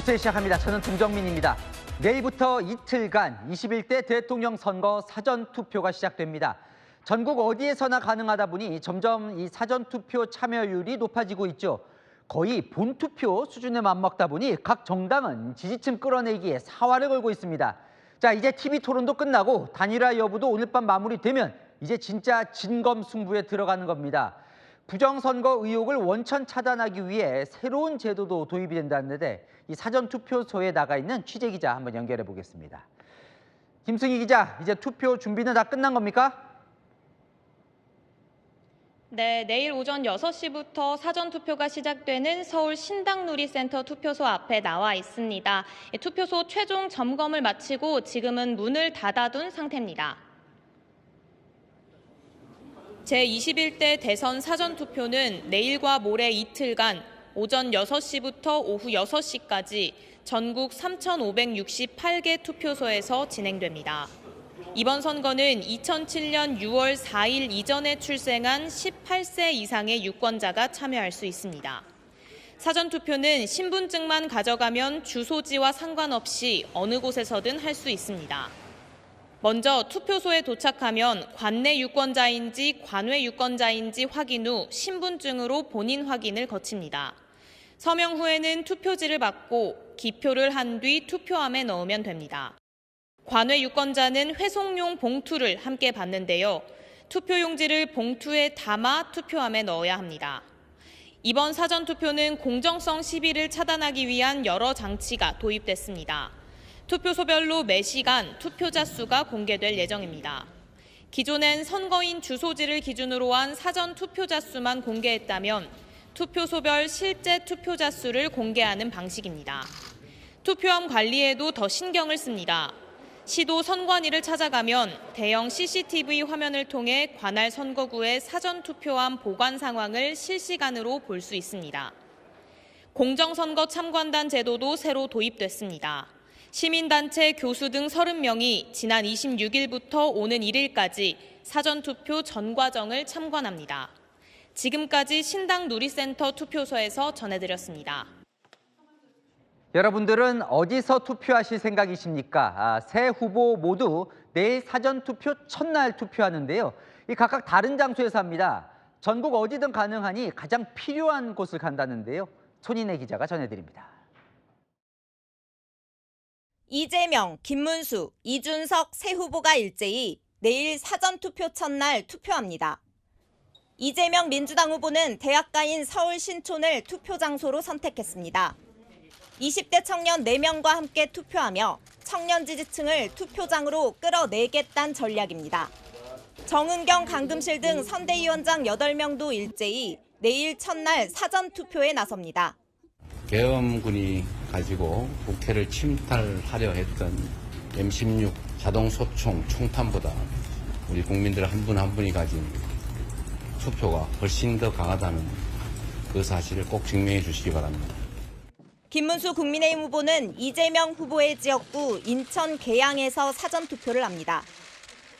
뉴스 시작합니다. 저는 김정민입니다. 내일부터 이틀간 21대 대통령 선거 사전투표가 시작됩니다. 전국 어디에서나 가능하다 보니 점점 이 사전투표 참여율이 높아지고 있죠. 거의 본투표 수준에 맞먹다 보니 각 정당은 지지층 끌어내기에 사활을 걸고 있습니다. 자, 이제 TV 토론도 끝나고 단일화 여부도 오늘 밤 마무리되면 이제 진짜 진검승부에 들어가는 겁니다. 부정선거 의혹을 원천 차단하기 위해 새로운 제도도 도입이 된다는데 이 사전투표소에 나가 있는 취재기자 한번 연결해 보겠습니다. 김승희 기자, 이제 투표 준비는 다 끝난 겁니까? 네, 내일 오전 6시부터 사전투표가 시작되는 서울 신당누리센터 투표소 앞에 나와 있습니다. 투표소 최종 점검을 마치고 지금은 문을 닫아둔 상태입니다. 제21대 대선 사전투표는 내일과 모레 이틀간 오전 6시부터 오후 6시까지 전국 3,568개 투표소에서 진행됩니다. 이번 선거는 2007년 6월 4일 이전에 출생한 18세 이상의 유권자가 참여할 수 있습니다. 사전투표는 신분증만 가져가면 주소지와 상관없이 어느 곳에서든 할 수 있습니다. 먼저 투표소에 도착하면 관내 유권자인지 관외 유권자인지 확인 후 신분증으로 본인 확인을 거칩니다. 서명 후에는 투표지를 받고 기표를 한 뒤 투표함에 넣으면 됩니다. 관외 유권자는 회송용 봉투를 함께 받는데요. 투표용지를 봉투에 담아 투표함에 넣어야 합니다. 이번 사전투표는 공정성 시비를 차단하기 위한 여러 장치가 도입됐습니다. 투표소별로 매시간 투표자 수가 공개될 예정입니다. 기존엔 선거인 주소지를 기준으로 한 사전 투표자 수만 공개했다면 투표소별 실제 투표자 수를 공개하는 방식입니다. 투표함 관리에도 더 신경을 씁니다. 시도 선관위를 찾아가면 대형 CCTV 화면을 통해 관할 선거구의 사전투표함 보관 상황을 실시간으로 볼 수 있습니다. 공정선거 참관단 제도도 새로 도입됐습니다. 시민단체 교수 등 30명이 지난 26일부터 오는 1일까지 사전투표 전 과정을 참관합니다. 지금까지 신당누리센터 투표소에서 전해드렸습니다. 여러분들은 어디서 투표하실 생각이십니까? 세 후보 모두 내일 사전투표 첫날 투표하는데요. 이 각각 다른 장소에서 합니다. 전국 어디든 가능하니 가장 필요한 곳을 간다는데요. 손인혜 기자가 전해드립니다. 이재명, 김문수, 이준석 세 후보가 일제히 내일 사전투표 첫날 투표합니다. 이재명 민주당 후보는 대학가인 서울 신촌을 투표 장소로 선택했습니다. 20대 청년 4명과 함께 투표하며 청년 지지층을 투표장으로 끌어내겠다는 전략입니다. 정은경, 강금실 등 선대위원장 8명도 일제히 내일 첫날 사전투표에 나섭니다. 계엄군이 가지고 국회를 침탈하려 했던 M16 자동소총 총탄보다 우리 국민들 한 분 한 분이 가진 투표가 훨씬 더 강하다는 그 사실을 꼭 증명해 주시기 바랍니다. 김문수 국민의힘 후보는 이재명 후보의 지역구 인천 계양에서 사전투표를 합니다.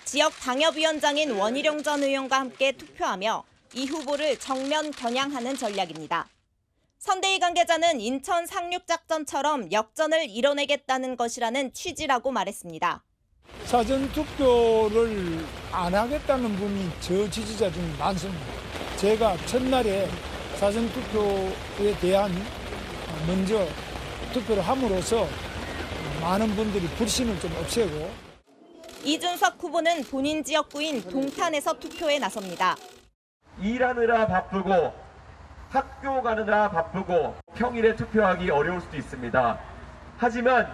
지역 당협위원장인 원희룡 전 의원과 함께 투표하며 이 후보를 정면 겨냥하는 전략입니다. 선대위 관계자는 인천 상륙작전처럼 역전을 이뤄내겠다는 것이라는 취지라고 말했습니다. 사전투표를 안 하겠다는 분이 저 지지자 중에 많습니다. 제가 첫날에 사전투표에 대한 먼저 투표를 함으로써 많은 분들이 불신을 좀 없애고. 이준석 후보는 본인 지역구인 동탄에서 투표에 나섭니다. 일하느라 바쁘고 학교 가느라 바쁘고 평일에 투표하기 어려울 수도 있습니다. 하지만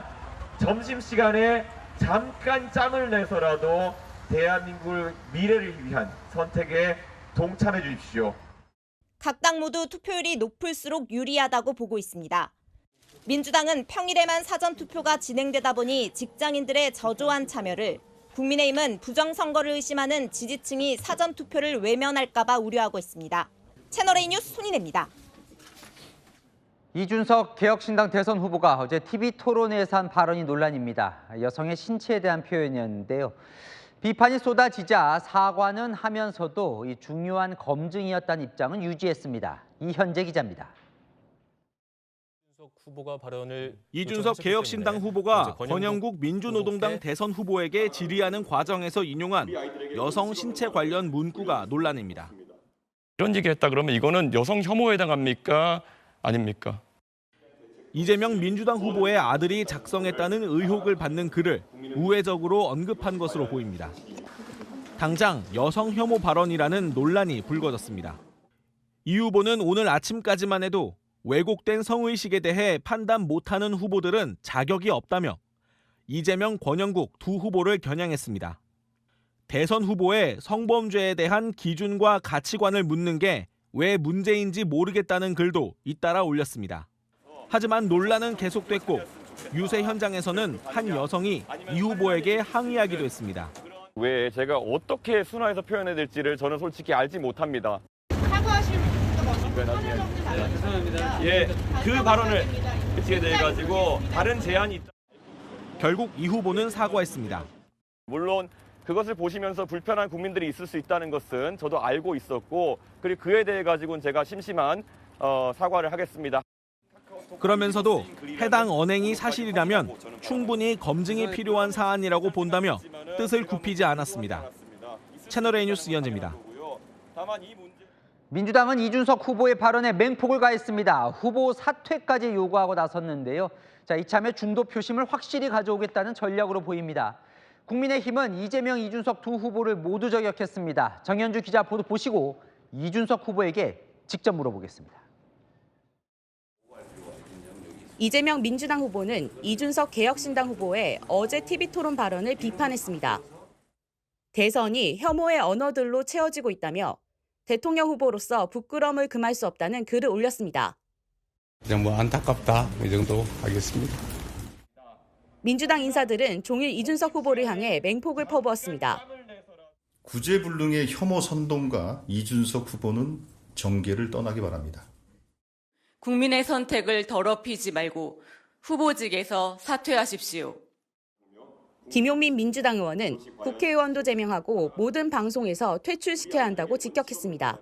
점심시간에 잠깐 짬을 내서라도 대한민국 미래를 위한 선택에 동참해 주십시오. 각 당 모두 투표율이 높을수록 유리하다고 보고 있습니다. 민주당은 평일에만 사전투표가 진행되다 보니 직장인들의 저조한 참여를, 국민의힘은 부정선거를 의심하는 지지층이 사전투표를 외면할까 봐 우려하고 있습니다. 채널A 뉴스 손인혜입니다. 이준석 개혁신당 대선 후보가 어제 TV 토론회에서 한 발언이 논란입니다. 여성의 신체에 대한 표현이었는데요. 비판이 쏟아지자 사과는 하면서도 이 중요한 검증이었다는 입장은 유지했습니다. 이현재 기자입니다. 후보가 발언을 이준석 개혁신당 후보가 권영국 민주노동당 대선 후보에게 질의하는 과정에서 인용한 여성 신체 관련 문구가 논란입니다. 이런 얘기를 했다 그러면 이거는 여성 혐오에 해당합니까? 아닙니까? 이재명 민주당 후보의 아들이 작성했다는 의혹을 받는 글을 우회적으로 언급한 것으로 보입니다. 당장 여성 혐오 발언이라는 논란이 불거졌습니다. 이 후보는 오늘 아침까지만 해도 왜곡된 성의식에 대해 판단 못하는 후보들은 자격이 없다며 이재명, 권영국 두 후보를 겨냥했습니다. 대선 후보의 성범죄에 대한 기준과 가치관을 묻는 게 왜 문제인지 모르겠다는 글도 잇따라 올렸습니다. 하지만 논란은 계속됐고 유세 현장에서는 한 여성이 이 후보에게 항의하기도 했습니다. 왜 제가 어떻게 순화해서 표현해야 될지를 저는 솔직히 알지 못합니다. 사과하실 수가 죄송합니다. 예, 그 발언을 그치게 돼 가지고 다른 제안이 있다. 결국 이 후보는 사과했습니다. 물론 그것을 보시면서 불편한 국민들이 있을 수 있다는 것은 저도 알고 있었고 그리고 그에 대해 가지고는 제가 심심한 사과를 하겠습니다. 그러면서도 해당 언행이 사실이라면 충분히 검증이 필요한 사안이라고 본다며 뜻을 굽히지 않았습니다. 채널A 뉴스 이현재입니다. 민주당은 이준석 후보의 발언에 맹폭을 가했습니다. 후보 사퇴까지 요구하고 나섰는데요. 자, 이참에 중도 표심을 확실히 가져오겠다는 전략으로 보입니다. 국민의힘은 이재명, 이준석 두 후보를 모두 저격했습니다. 정현주 기자 보도 보시고 이준석 후보에게 직접 물어보겠습니다. 이재명 민주당 후보는 이준석 개혁신당 후보의 어제 TV토론 발언을 비판했습니다. 대선이 혐오의 언어들로 채워지고 있다며 대통령 후보로서 부끄러움을 금할 수 없다는 글을 올렸습니다. 그냥 뭐 안타깝다 이 정도 하겠습니다. 민주당 인사들은 종일 이준석 후보를 향해 맹폭을 퍼부었습니다. 구제불능의 혐오 선동가 이준석 후보는 정계를 떠나기 바랍니다. 국민의 선택을 더럽히지 말고 후보직에서 사퇴하십시오. 김용민 민주당 의원은 국회의원도 제명하고 모든 방송에서 퇴출시켜야 한다고 직격했습니다.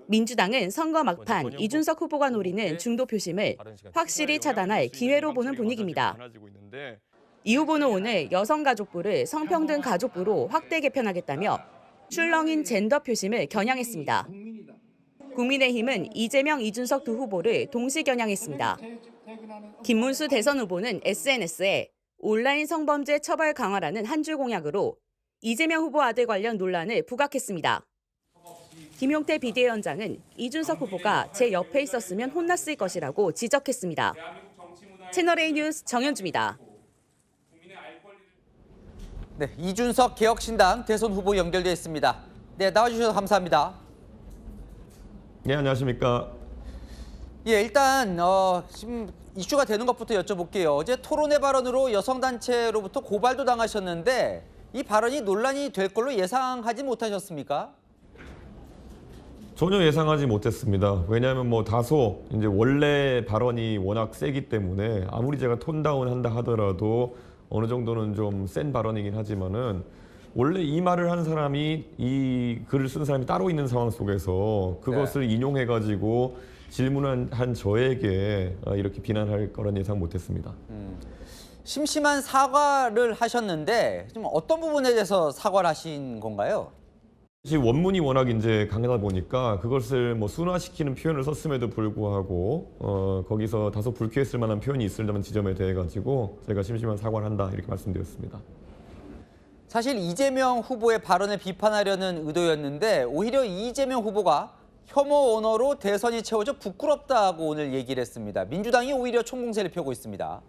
민주당은 선거 막판 이준석 후보가 노리는 중도 표심을 확실히 차단할 기회로 보는 분위기입니다. 이 후보는 오늘 여성가족부를 성평등 가족부로 확대 개편하겠다며 출렁인 젠더 표심을 겨냥했습니다. 국민의힘은 이재명, 이준석 두 후보를 동시 겨냥했습니다. 김문수 대선 후보는 SNS에 온라인 성범죄 처벌 강화라는 한 줄 공약으로 이재명 후보 아들 관련 논란을 부각했습니다. 김용태 비대위원장은 이준석 후보가 제 옆에 있었으면 혼났을 것이라고 지적했습니다. 채널A 뉴스 정현주입니다. 네, 이준석 개혁신당 대선 후보 연결돼 있습니다. 네, 나와주셔서 감사합니다. 네, 안녕하십니까. 예, 일단 지금 이슈가 되는 것부터 여쭤볼게요. 어제 토론회 발언으로 여성단체로부터 고발도 당하셨는데 이 발언이 논란이 될 걸로 예상하지 못하셨습니까? 전혀 예상하지 못했습니다. 왜냐하면 뭐 다소 이제 원래 발언이 워낙 세기 때문에 아무리 제가 톤다운 한다 하더라도 어느 정도는 좀 센 발언이긴 하지만은 원래 이 말을 한 사람이 이 글을 쓴 사람이 따로 있는 상황 속에서 그것을 인용해가지고 질문한 저에게 이렇게 비난할 거란 예상 못했습니다. 심심한 사과를 하셨는데 좀 어떤 부분에 대해서 사과를 하신 건가요? 사실 원문이 워낙 이제 강하다 보니까 그것을 뭐 순화시키는 표현을 썼음에도 불구하고 거기서 다소 불쾌했을 만한 표현이 있을만 지점에 대해 가지고 제가 심심한 사과를 한다 이렇게 말씀드렸습니다. 사실 이재명 후보의 발언을 비판하려는 의도였는데 오히려 이재명 후보가 혐오 언어로 대선이 채워져 부끄럽다고 오늘 얘기를 했습니다. 민주당이 오히려 총공세를 펴고 있습니다.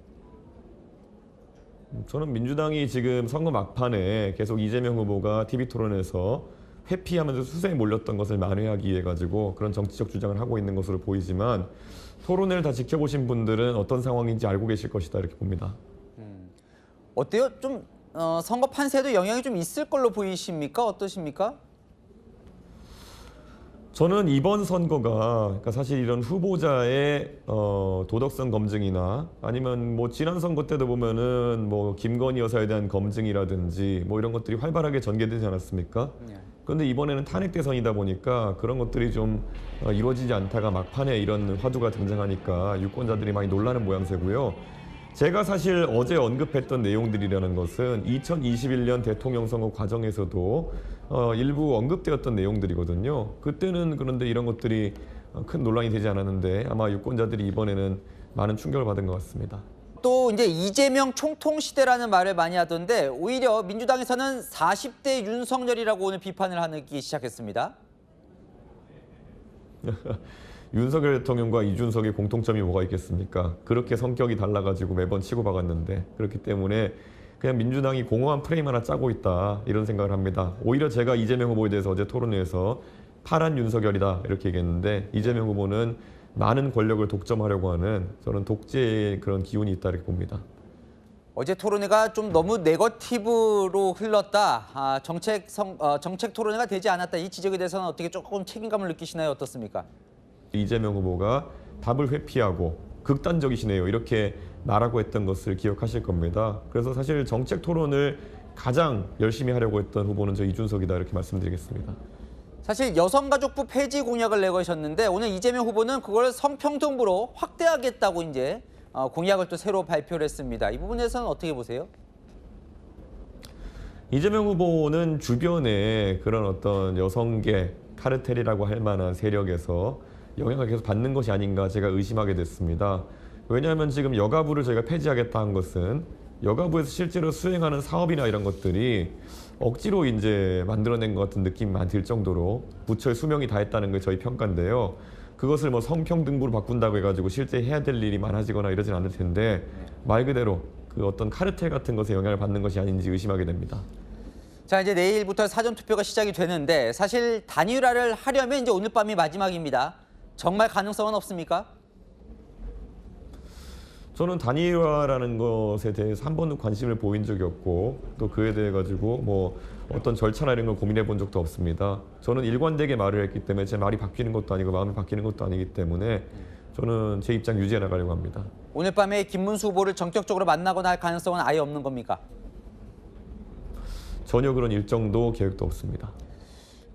저는 민주당이 지금 선거 막판에 계속 이재명 후보가 TV토론에서 회피하면서 수세에 몰렸던 것을 만회하기 위해 가지고 그런 정치적 주장을 하고 있는 것으로 보이지만 토론회를 다 지켜보신 분들은 어떤 상황인지 알고 계실 것이다 이렇게 봅니다. 어때요? 좀 선거 판세에도 영향이 좀 있을 걸로 보이십니까? 어떠십니까? 저는 이번 선거가 그러니까 사실 이런 후보자의 도덕성 검증이나 아니면 뭐 지난 선거 때도 보면은 뭐 김건희 여사에 대한 검증이라든지 뭐 이런 것들이 활발하게 전개되지 않았습니까? 그런데 이번에는 탄핵 대선이다 보니까 그런 것들이 좀 이루어지지 않다가 막판에 이런 화두가 등장하니까 유권자들이 많이 놀라는 모양새고요. 제가 사실 어제 언급했던 내용들이라는 것은 2021년 대통령 선거 과정에서도 일부 언급되었던 내용들이거든요. 그때는 그런데 이런 것들이 큰 논란이 되지 않았는데 아마 유권자들이 이번에는 많은 충격을 받은 것 같습니다. 또 이제 이재명 총통 시대라는 말을 많이 하던데 오히려 민주당에서는 40대 윤석열이라고 오늘 비판을 하기 시작했습니다. 윤석열 대통령과 이준석의 공통점이 뭐가 있겠습니까? 그렇게 성격이 달라가지고 매번 치고 박았는데 그렇기 때문에 그냥 민주당이 공허한 프레임 하나 짜고 있다 이런 생각을 합니다. 오히려 제가 이재명 후보에 대해서 어제 토론회에서 파란 윤석열이다 이렇게 얘기했는데 이재명 후보는 많은 권력을 독점하려고 하는 저는 독재의 그런 기운이 있다 이렇게 봅니다. 어제 토론회가 좀 너무 네거티브로 흘렀다. 정책 토론회가 되지 않았다. 이 지적에 대해서는 어떻게 조금 책임감을 느끼시나요? 어떻습니까? 이재명 후보가 답을 회피하고 극단적이시네요. 이렇게 말하고 했던 것을 기억하실 겁니다. 그래서 사실 정책 토론을 가장 열심히 하려고 했던 후보는 저 이준석이다 이렇게 말씀드리겠습니다. 사실 여성가족부 폐지 공약을 내거셨는데 오늘 이재명 후보는 그걸 성평등부로 확대하겠다고 이제 공약을 또 새로 발표를 했습니다. 이 부분에서는 어떻게 보세요? 이재명 후보는 주변에 그런 어떤 여성계 카르텔이라고 할 만한 세력에서 영향을 계속 받는 것이 아닌가 제가 의심하게 됐습니다. 왜냐하면 지금 여가부를 저희가 폐지하겠다 한 것은 여가부에서 실제로 수행하는 사업이나 이런 것들이 억지로 이제 만들어낸 것 같은 느낌이 많이 들 정도로 부처의 수명이 다했다는 게 저희 평가인데요. 그것을 뭐 성평등부로 바꾼다고 해가지고 실제 해야 될 일이 많아지거나 이러진 않을 텐데 말 그대로 그 어떤 카르텔 같은 것에 영향을 받는 것이 아닌지 의심하게 됩니다. 자, 이제 내일부터 사전투표가 시작이 되는데 사실 단일화를 하려면 이제 오늘 밤이 마지막입니다. 정말 가능성은 없습니까? 저는 단일화라는 것에 대해서 한 번도 관심을 보인 적이 없고 또 그에 대해 가지고 뭐 어떤 절차나 이런 걸 고민해 본 적도 없습니다. 저는 일관되게 말을 했기 때문에 제 말이 바뀌는 것도 아니고 마음이 바뀌는 것도 아니기 때문에 저는 제 입장 유지해 나가려고 합니다. 오늘 밤에 김문수 후보를 전격적으로 만나거나 할 가능성은 아예 없는 겁니까? 전혀 그런 일정도 계획도 없습니다.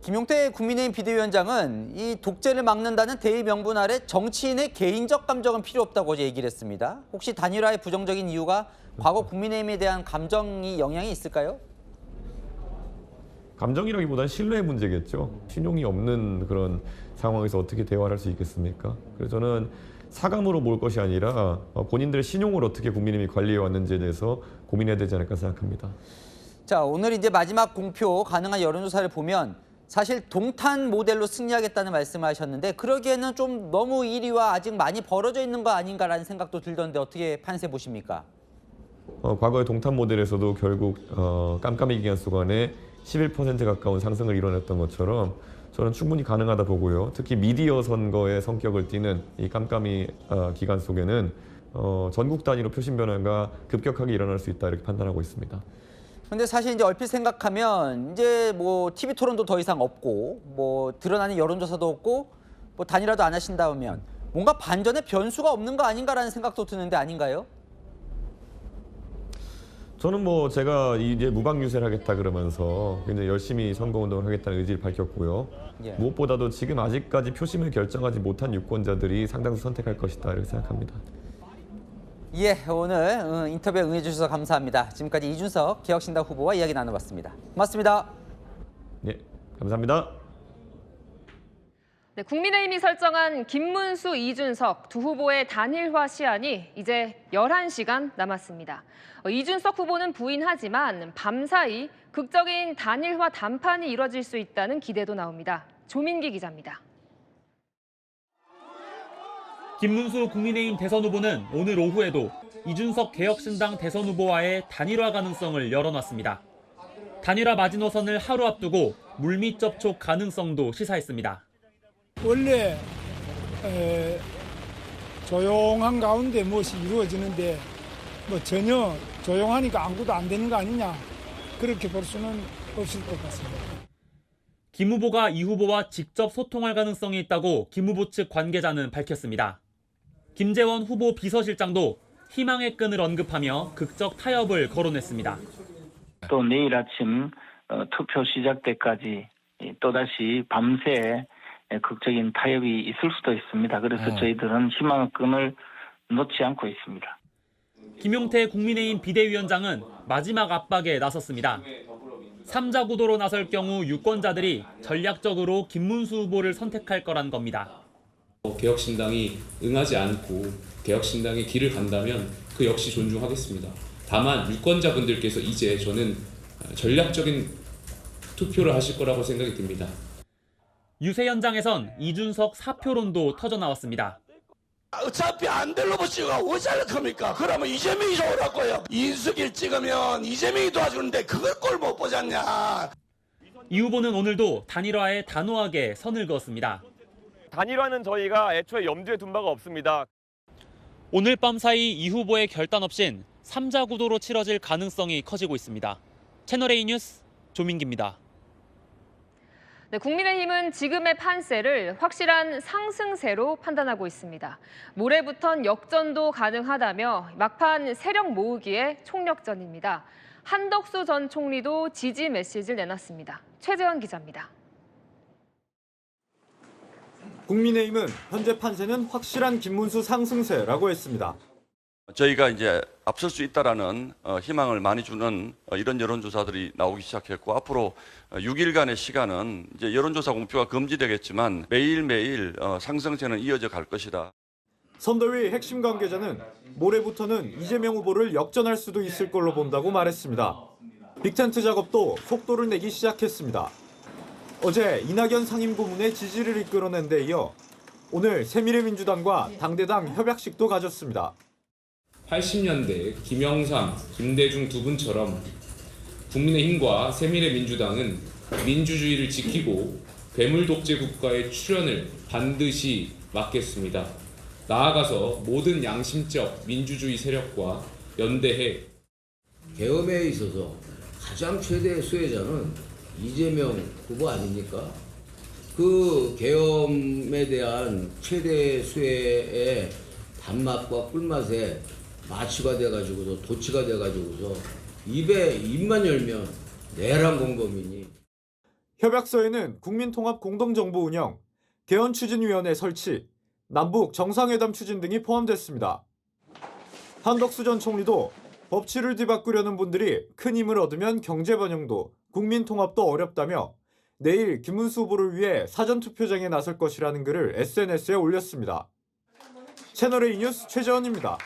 김용태 국민의힘 비대위원장은 이 독재를 막는다는 대의 명분 아래 정치인의 개인적 감정은 필요 없다고 어제 얘기를 했습니다. 혹시 단일화의 부정적인 이유가 과거 국민의힘에 대한 감정이 영향이 있을까요? 감정이라기보다는 신뢰의 문제겠죠. 신용이 없는 그런 상황에서 어떻게 대화를 할 수 있겠습니까? 그래서 저는 사감으로 볼 것이 아니라 본인들의 신용을 어떻게 국민의힘이 관리해 왔는지에 대해서 고민해야 되지 않을까 생각합니다. 자, 오늘 이제 마지막 공표 가능한 여론조사를 보면 사실 동탄 모델로 승리하겠다는 말씀을 하셨는데 그러기에는 좀 너무 1위와 아직 많이 벌어져 있는 거 아닌가라는 생각도 들던데 어떻게 판세 보십니까? 과거의 동탄 모델에서도 결국 깜깜이 기간 속안에 11% 가까운 상승을 이뤄냈던 것처럼 저는 충분히 가능하다 보고요. 특히 미디어 선거의 성격을 띠는 이 깜깜이 기간 속에는 전국 단위로 표심 변화가 급격하게 일어날 수 있다 이렇게 판단하고 있습니다. 근데 사실 이제 얼핏 생각하면 이제 뭐 TV 토론도 더 이상 없고 뭐 드러나는 여론조사도 없고 뭐 단일화도 안 하신다면 뭔가 반전의 변수가 없는 거 아닌가라는 생각도 드는데 아닌가요? 저는 뭐 제가 이제 무방 유세를 하겠다 그러면서 굉장히 열심히 선거운동을 하겠다는 의지를 밝혔고요. 예. 무엇보다도 지금 아직까지 표심을 결정하지 못한 유권자들이 상당수 선택할 것이다 이렇게 생각합니다. 예, 오늘 인터뷰에 응해 주셔서 감사합니다. 지금까지 이준석 개혁신당 후보와 이야기 나눠봤습니다. 고맙습니다. 네, 감사합니다. 네, 국민의힘이 설정한 김문수, 이준석 두 후보의 단일화 시한이 이제 11시간 남았습니다. 이준석 후보는 부인하지만 밤사이 극적인 단일화 담판이 이뤄질 수 있다는 기대도 나옵니다. 조민기 기자입니다. 김문수 국민의힘 대선 후보는 오늘 오후에도 이준석 개혁신당 대선 후보와의 단일화 가능성을 열어놨습니다. 단일화 마지노선을 하루 앞두고 물밑 접촉 가능성도 시사했습니다. 원래 조용한 가운데 무엇이 이루어지는데 뭐 전혀 조용하니까 아무것도 안 되는 거 아니냐 그렇게 볼 수는 없을 것 같습니다. 김 후보가 이 후보와 직접 소통할 가능성이 있다고 김 후보 측 관계자는 밝혔습니다. 김재원 후보 비서실장도 희망의 끈을 언급하며 극적 타협을 거론했습니다. 또 내일 아침 투표 시작 때까지 또다시 밤새 극적인 타협이 있을 수도 있습니다. 그래서 저희들은 희망의 놓지 않고 있습니다. 김용태 국민의힘 비대위원장은 마지막 압박에 나섰습니다. 3자 구도로 나설 경우 유권자들이 전략적으로 김문수 후보를 선택할 거란 겁니다. 개혁신당이 응하지 않고 개혁신당의 길을 간다면 그 역시 존중하겠습니다. 다만 유권자분들께서 이제 저는 전략적인 투표를 하실 거라고 생각이 듭니다. 유세 현장에선 이준석 사표론도 터져나왔습니다. 어차피 안 될 후보 찍어 왜 잘못합니까? 그러면 이재명이 좋으라고요. 이인숙일 찍으면 이재명이 도와주는데 그걸 꼴 못 보잖냐. 이 후보는 오늘도 단일화에 단호하게 선을 그었습니다. 단일화는 저희가 애초에 염두에 둔 바가 없습니다. 오늘 밤 사이 이 후보의 결단 없인 3자 구도로 치러질 가능성이 커지고 있습니다. 채널A 뉴스 조민기입니다. 네, 국민의힘은 지금의 판세를 확실한 상승세로 판단하고 있습니다. 모레부턴 역전도 가능하다며 막판 세력 모으기에 총력전입니다. 한덕수 전 총리도 지지 메시지를 내놨습니다. 최재원 기자입니다. 국민의힘은 현재 판세는 확실한 김문수 상승세라고 했습니다. 저희가 이제 앞설 수 있다라는 희망을 많이 주는 이런 여론조사들이 나오기 시작했고, 앞으로 6일간의 시간은 이제 여론조사 공표가 금지되겠지만 매일매일 상승세는 이어져 갈 것이다. 선대위 핵심 관계자는 모레부터는 이재명 후보를 역전할 수도 있을 걸로 본다고 말했습니다. 빅텐트 작업도 속도를 내기 시작했습니다. 어제 이낙연 상임고문의 지지를 이끌어낸 데 이어 오늘 새미래민주당과 당대당 협약식도 가졌습니다. 80년대 김영삼, 김대중 두 분처럼 국민의힘과 새미래민주당은 민주주의를 지키고 괴물 독재 국가의 출현을 반드시 막겠습니다. 나아가서 모든 양심적 민주주의 세력과 연대해 계엄에 있어서 가장 최대의 수혜자는 이재명 후보 아닙니까? 그 계엄에 대한 최대 수혜의 단맛과 꿀맛에 마취가 돼가지고서 도치가 돼가지고서 입만 열면 내란 공범이니. 협약서에는 국민통합 공동정부 운영, 개헌추진위원회 설치, 남북 정상회담 추진 등이 포함됐습니다. 한덕수 전 총리도 법치를 뒤바꾸려는 분들이 큰 힘을 얻으면 경제 번영도, 국민 통합도 어렵다며 내일 김문수 후보를 위해 사전투표장에 나설 것이라는 글을 SNS에 올렸습니다. 채널A 뉴스 최재원입니다.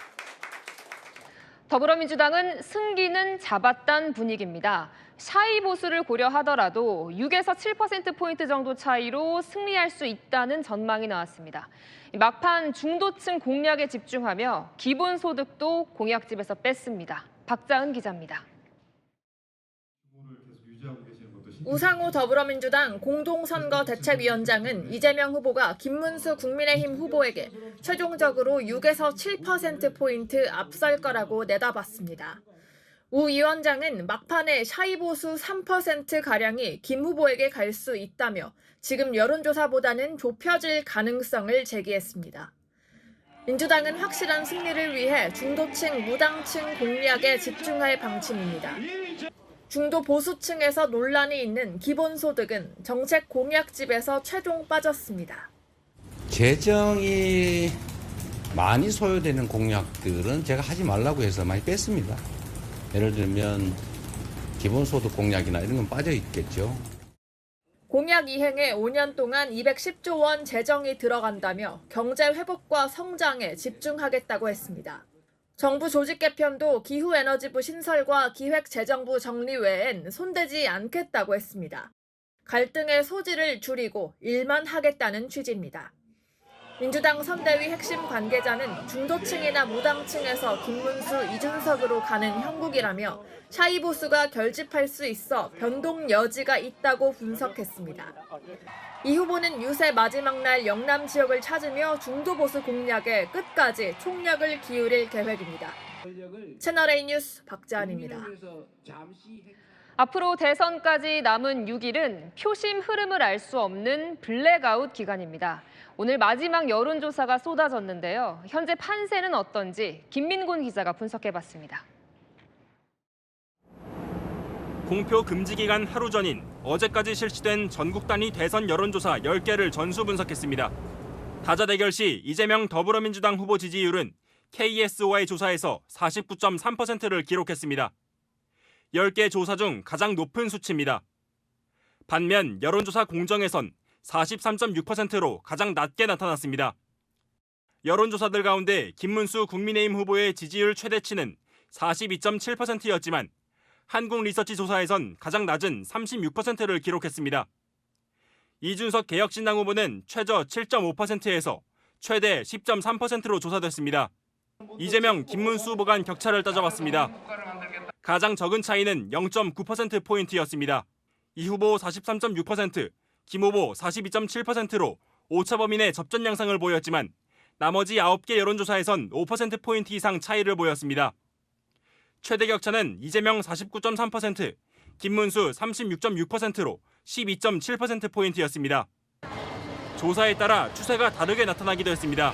더불어민주당은 승기는 잡았단 분위기입니다. 샤이 보수를 고려하더라도 6에서 7%포인트 정도 차이로 승리할 수 있다는 전망이 나왔습니다. 막판 중도층 공략에 집중하며 기본소득도 공약집에서 뺐습니다. 박자은 기자입니다. 우상호 더불어민주당 공동선거대책위원장은 이재명 후보가 김문수 국민의힘 후보에게 최종적으로 6에서 7%포인트 앞설 거라고 내다봤습니다. 우 위원장은 막판에 샤이보수 3%가량이 김 후보에게 갈 수 있다며 지금 여론조사보다는 좁혀질 가능성을 제기했습니다. 민주당은 확실한 승리를 위해 중도층, 무당층 공략에 집중할 방침입니다. 중도 보수층에서 논란이 있는 기본소득은 정책 공약집에서 최종 빠졌습니다. 재정이 많이 소요되는 공약들은 제가 하지 말라고 해서 많이 뺐습니다. 예를 들면 기본소득 공약이나 이런 건 빠져 있겠죠. 공약 이행에 5년 동안 210조 원 재정이 들어간다며 경제 회복과 성장에 집중하겠다고 했습니다. 정부 조직 개편도 기후에너지부 신설과 기획재정부 정리 외엔 손대지 않겠다고 했습니다. 갈등의 소지를 줄이고 일만 하겠다는 취지입니다. 민주당 선대위 핵심 관계자는 중도층이나 무당층에서 김문수, 이준석으로 가는 형국이라며 샤이보수가 결집할 수 있어 변동 여지가 있다고 분석했습니다. 이 후보는 유세 마지막 날 영남 지역을 찾으며 중도보수 공략에 끝까지 총력을 기울일 계획입니다. 채널A 뉴스 박자은입니다. 앞으로 대선까지 남은 6일은 표심 흐름을 알 수 없는 블랙아웃 기간입니다. 오늘 마지막 여론조사가 쏟아졌는데요. 현재 판세는 어떤지 김민곤 기자가 분석해봤습니다. 공표 금지 기간 하루 전인 어제까지 실시된 전국 단위 대선 여론조사 10개를 전수 분석했습니다. 다자 대결 시 이재명 더불어민주당 후보 지지율은 KSOI 조사에서 49.3%를 기록했습니다. 10개 조사 중 가장 높은 수치입니다. 반면 여론조사 공정에선 43.6%로 가장 낮게 나타났습니다. 여론조사들 가운데 김문수 국민의힘 후보의 지지율 최대치는 42.7%였지만 한국리서치 조사에선 가장 낮은 36%를 기록했습니다. 이준석 개혁신당 후보는 최저 7.5%에서 최대 10.3%로 조사됐습니다. 이재명, 김문수 후보 간 격차를 따져봤습니다. 가장 적은 차이는 0.9%포인트였습니다. 이 후보 43.6%, 김 후보 42.7%로 오차 범위 내 접전 양상을 보였지만 나머지 9개 여론조사에선 5%포인트 이상 차이를 보였습니다. 최대 격차는 이재명 49.3%, 김문수 36.6%로 12.7%포인트였습니다. 조사에 따라 추세가 다르게 나타나기도 했습니다.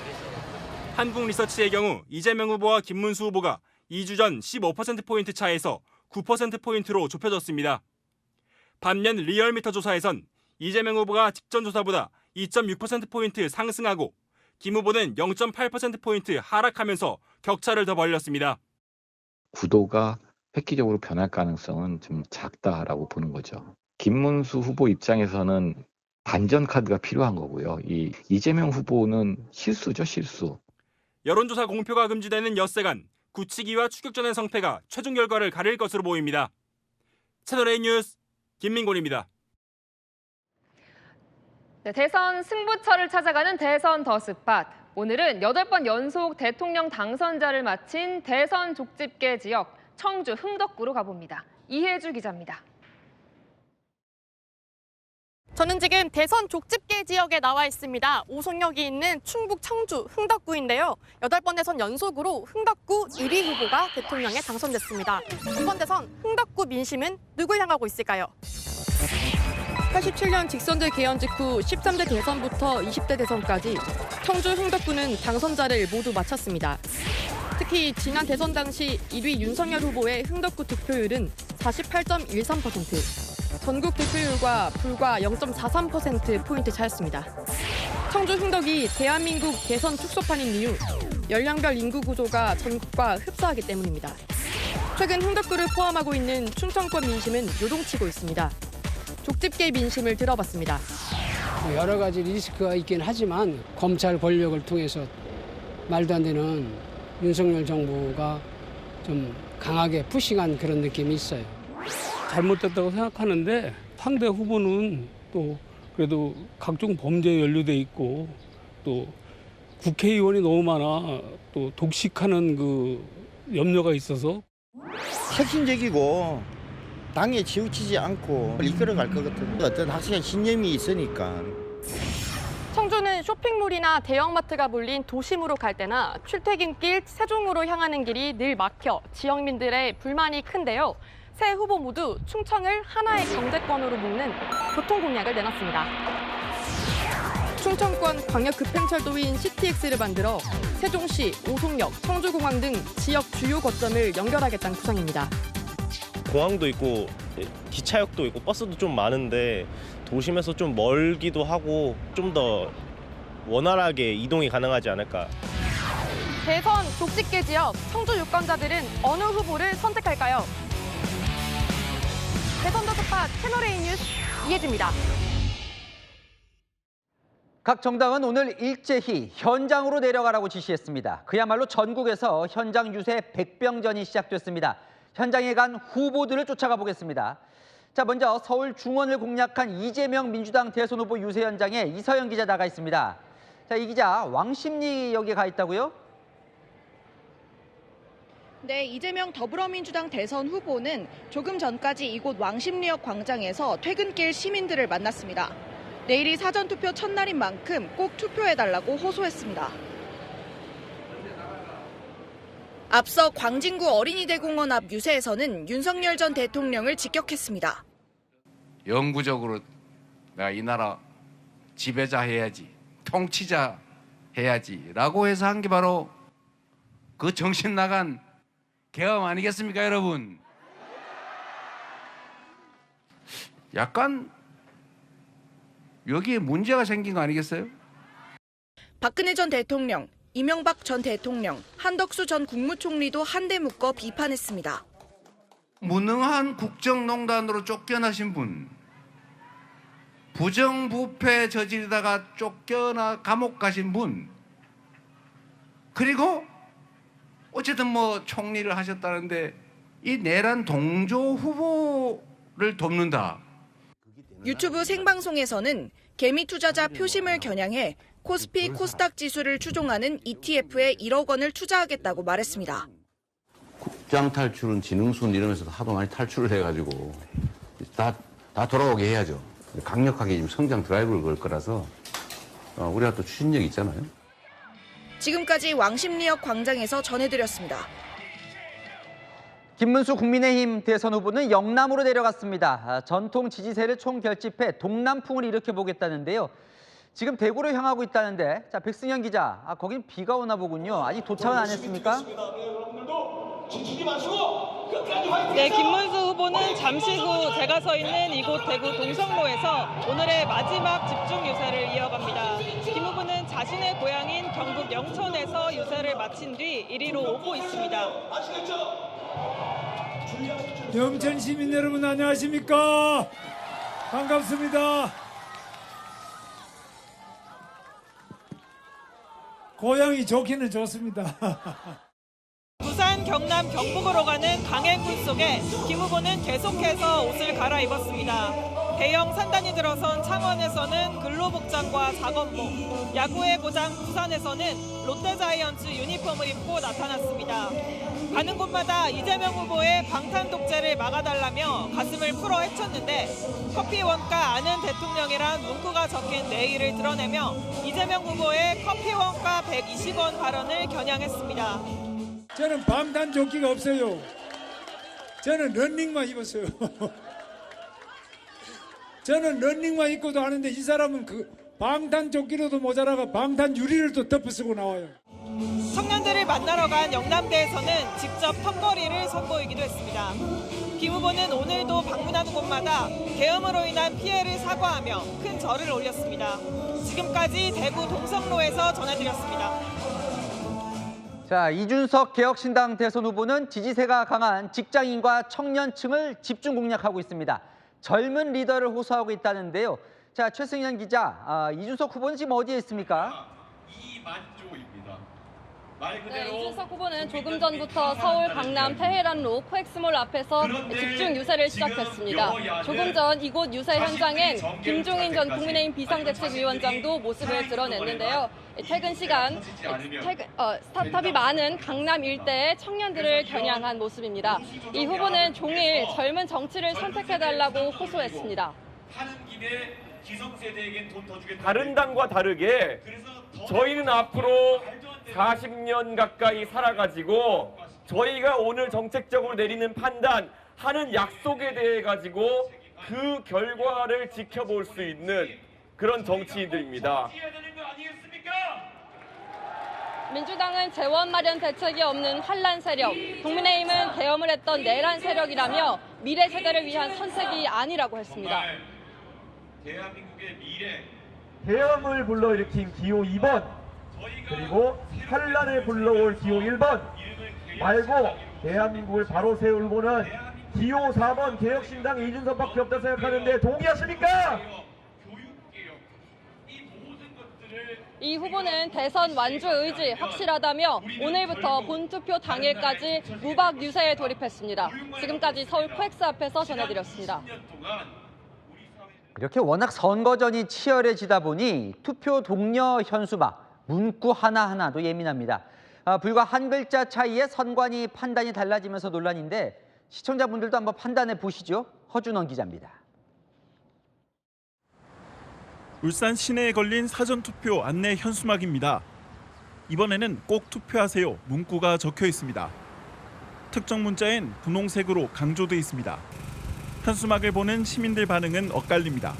한국리서치의 경우 이재명 후보와 김문수 후보가 2주 전 15%포인트 차에서 9%포인트로 좁혀졌습니다. 반면 리얼미터 조사에선 이재명 후보가 직전 조사보다 2.6%포인트 상승하고 김 후보는 0.8%포인트 하락하면서 격차를 더 벌렸습니다. 구도가 획기적으로 변할 가능성은 좀 작다라고 보는 거죠. 김문수 후보 입장에서는 반전 카드가 필요한 거고요. 이 이재명 후보는 실수죠, 실수. 여론조사 공표가 금지되는 엿새간 굳히기와 추격전의 성패가 최종 결과를 가릴 것으로 보입니다. 채널A 뉴스 김민곤입니다. 네, 대선 승부처를 찾아가는 대선 더 스팟. 오늘은 8번 연속 대통령 당선자를 마친 대선 족집게 지역 청주 흥덕구로 가봅니다. 이혜주 기자입니다. 저는 지금 대선 족집게 지역에 나와 있습니다. 오송역이 있는 충북 청주 흥덕구인데요. 8번 대선 연속으로 흥덕구 1위 후보가 대통령에 당선됐습니다. 이번 대선 흥덕구 민심은 누굴 향하고 있을까요? 87년 직선제 개헌 직후 13대 대선부터 20대 대선까지 청주 흥덕구는 당선자를 모두 마쳤습니다. 특히 지난 대선 당시 1위 윤석열 후보의 흥덕구 득표율은 48.13%, 전국 득표율과 불과 0.43%포인트 차였습니다. 청주 흥덕이 대한민국 대선 축소판인 이유, 연령별 인구 구조가 전국과 흡사하기 때문입니다. 최근 흥덕구를 포함하고 있는 충청권 민심은 요동치고 있습니다. 족집게 민심을 들어봤습니다. 여러 가지 리스크가 있긴 하지만 검찰 권력을 통해서 말도 안 되는 윤석열 정부가 좀 강하게 푸싱한 그런 느낌이 있어요. 잘못됐다고 생각하는데 상대 후보는 또 그래도 각종 범죄에 연루돼 있고 또 국회의원이 너무 많아 또 독식하는 그 염려가 있어서 혁신적이고 당에 치우치지 않고 이끌어갈 것 같은 어떤 확실한 신념이 있으니까. 청주는 쇼핑몰이나 대형마트가 몰린 도심으로 갈 때나 출퇴근길 세종으로 향하는 길이 늘 막혀 지역민들의 불만이 큰데요. 세 후보 모두 충청을 하나의 경제권으로 묶는 교통 공약을 내놨습니다. 충청권 광역급행철도인 CTX를 만들어 세종시, 오송역, 청주공항 등 지역 주요 거점을 연결하겠다는 구상입니다. 공항도 있고 기차역도 있고 버스도 좀 많은데 도심에서 좀 멀기도 하고 좀 더 원활하게 이동이 가능하지 않을까. 대선 족집게 지역 청주 유권자들은 어느 후보를 선택할까요? 대선 더 스팟 채널A 뉴스 이혜주입니다. 각 정당은 오늘 일제히 현장으로 내려가라고 지시했습니다. 그야말로 전국에서 현장 유세 백병전이 시작됐습니다. 현장에 간 후보들을 쫓아가 보겠습니다. 자, 먼저 서울 중원을 공략한 이재명 민주당 대선 후보 유세 현장에 이서영 기자 나가 있습니다. 자, 이 기자 왕십리 여기에 가 있다고요? 네, 이재명 더불어민주당 대선 후보는 조금 전까지 이곳 왕십리역 광장에서 퇴근길 시민들을 만났습니다. 내일이 사전투표 첫날인 만큼 꼭 투표해달라고 호소했습니다. 앞서 광진구 어린이대공원 앞 유세에서는 윤석열 전 대통령을 직격했습니다. 영구적으로 내가 이 나라 지배자 해야지, 통치자 해야지 라고 해서 한 게 바로 그 정신 나간 계엄 아니겠습니까, 여러분? 약간 여기에 문제가 생긴 거 아니겠어요? 박근혜 전 대통령, 이명박 전 대통령, 한덕수 전 국무총리도 한데 묶어 비판했습니다. 무능한 국정농단으로 쫓겨나신 분, 부정부패 저지르다가 쫓겨나 감옥 가신 분, 그리고 어쨌든 뭐 총리를 하셨다는데 이 내란 동조 후보를 돕는다. 유튜브 생방송에서는 개미 투자자 표심을 겨냥해 코스피 코스닥 지수를 추종하는 ETF에 1억 원을 투자하겠다고 말했습니다. 국장 탈출은 지능순 이러면서도 하도 많이 탈출을 해가지고 다 돌아오게 해야죠. 강력하게 지금 성장 드라이브를 걸 거라서 우리가 또 추진력이 있잖아요. 지금까지 왕십리역 광장에서 전해드렸습니다. 김문수 국민의힘 대선 후보는 영남으로 내려갔습니다. 전통 지지세를 총결집해 동남풍을 일으켜보겠다는데요. 지금 대구로 향하고 있다는데, 자, 백승현 기자, 거긴 비가 오나 보군요. 아직 도착은 안 했습니까? 네, 김문수 후보는 잠시 후 제가 서 있는 이곳 대구 동성로에서 오늘의 마지막 집중 유세를 이어갑니다. 김 후보는 자신의 고향인 경북 영천에서 유세를 마친 뒤 이리로 오고 있습니다. 영천 시민 여러분 안녕하십니까? 반갑습니다. 고향이 좋기는 좋습니다. 부산, 경남, 경북으로 가는 강행군 속에 김 후보는 계속해서 옷을 갈아입었습니다. 대형 산단이 들어선 창원에서는 근로복장과 작업복, 야구의 고장 부산에서는 롯데자이언츠 유니폼을 입고 나타났습니다. 가는 곳마다 이재명 후보의 방탄 독재를 막아달라며 가슴을 풀어 헤쳤는데 커피 원가 아는 대통령이란 문구가 적힌 내의를 드러내며 이재명 후보의 커피 원가 120원 발언을 겨냥했습니다. 저는 방탄 조끼가 없어요. 저는 런닝만 입었어요. 저는 런닝만 입고도 하는데 이 사람은 그 방탄 조끼로도 모자라가 방탄 유리를 또 덮어쓰고 나와요. 청년들을 만나러 간 영남대에서는 직접 턱걸이를 선보이기도 했습니다. 김 후보는 오늘도 방문하는 곳마다 계엄으로 인한 피해를 사과하며 큰 절을 올렸습니다. 지금까지 대구 동성로에서 전해드렸습니다. 자, 이준석 개혁신당 대선 후보는 지지세가 강한 직장인과 청년층을 집중 공략하고 있습니다. 젊은 리더를 호소하고 있다는데요. 자, 최승현 기자, 이준석 후보는 지금 어디에 있습니까? 이만조입니다. 말 그대로 네, 이준석 후보는 조금 전부터 서울 강남 테헤란로 코엑스몰 앞에서 집중 유세를 시작했습니다. 조금 전 이곳 유세 현장엔 김종인 전 국민의힘 비상대책위원장도 모습을 드러냈는데요. 퇴근 시간 스타트업이 많은 강남 일대의 청년들을 겨냥한 모습입니다. 이 후보는 종일 젊은 정치를 선택해달라고 호소했습니다. 다른 당과 다르게 저희는 앞으로 40년 가까이 살아가지고 저희가 오늘 정책적으로 내리는 판단, 하는 약속에 대해 가지고 그 결과를 지켜볼 수 있는 그런 정치인들입니다. 민주당은 재원 마련 대책이 없는 환란 세력, 국민의힘은 계엄을 했던 내란 세력이라며 미래 세대를 위한 선택이 아니라고 했습니다. 대한민국의 미래 계엄을 불러일으킨 기호 2번 그리고 환란을 불러올 기호 1번 말고 대한민국을 바로 세울 후보는 기호 4번 개혁신당 이준석밖에 없다 생각하는데 동의하십니까? 이 후보는 대선 완주 의지 확실하다며 오늘부터 본투표 당일까지 무박 유세에 돌입했습니다. 지금까지 서울 코엑스 앞에서 전해드렸습니다. 이렇게 워낙 선거전이 치열해지다 보니 투표 동료 현수막, 문구 하나하나도 예민합니다. 불과 한 글자 차이에 선관위 판단이 달라지면서 논란인데 시청자분들도 한번 판단해 보시죠. 허준원 기자입니다. 울산 시내에 걸린 사전투표 안내 현수막입니다. 이번에는 꼭 투표하세요 문구가 적혀 있습니다. 특정 문자엔 분홍색으로 강조돼 있습니다. 현수막을 보는 시민들 반응은 엇갈립니다.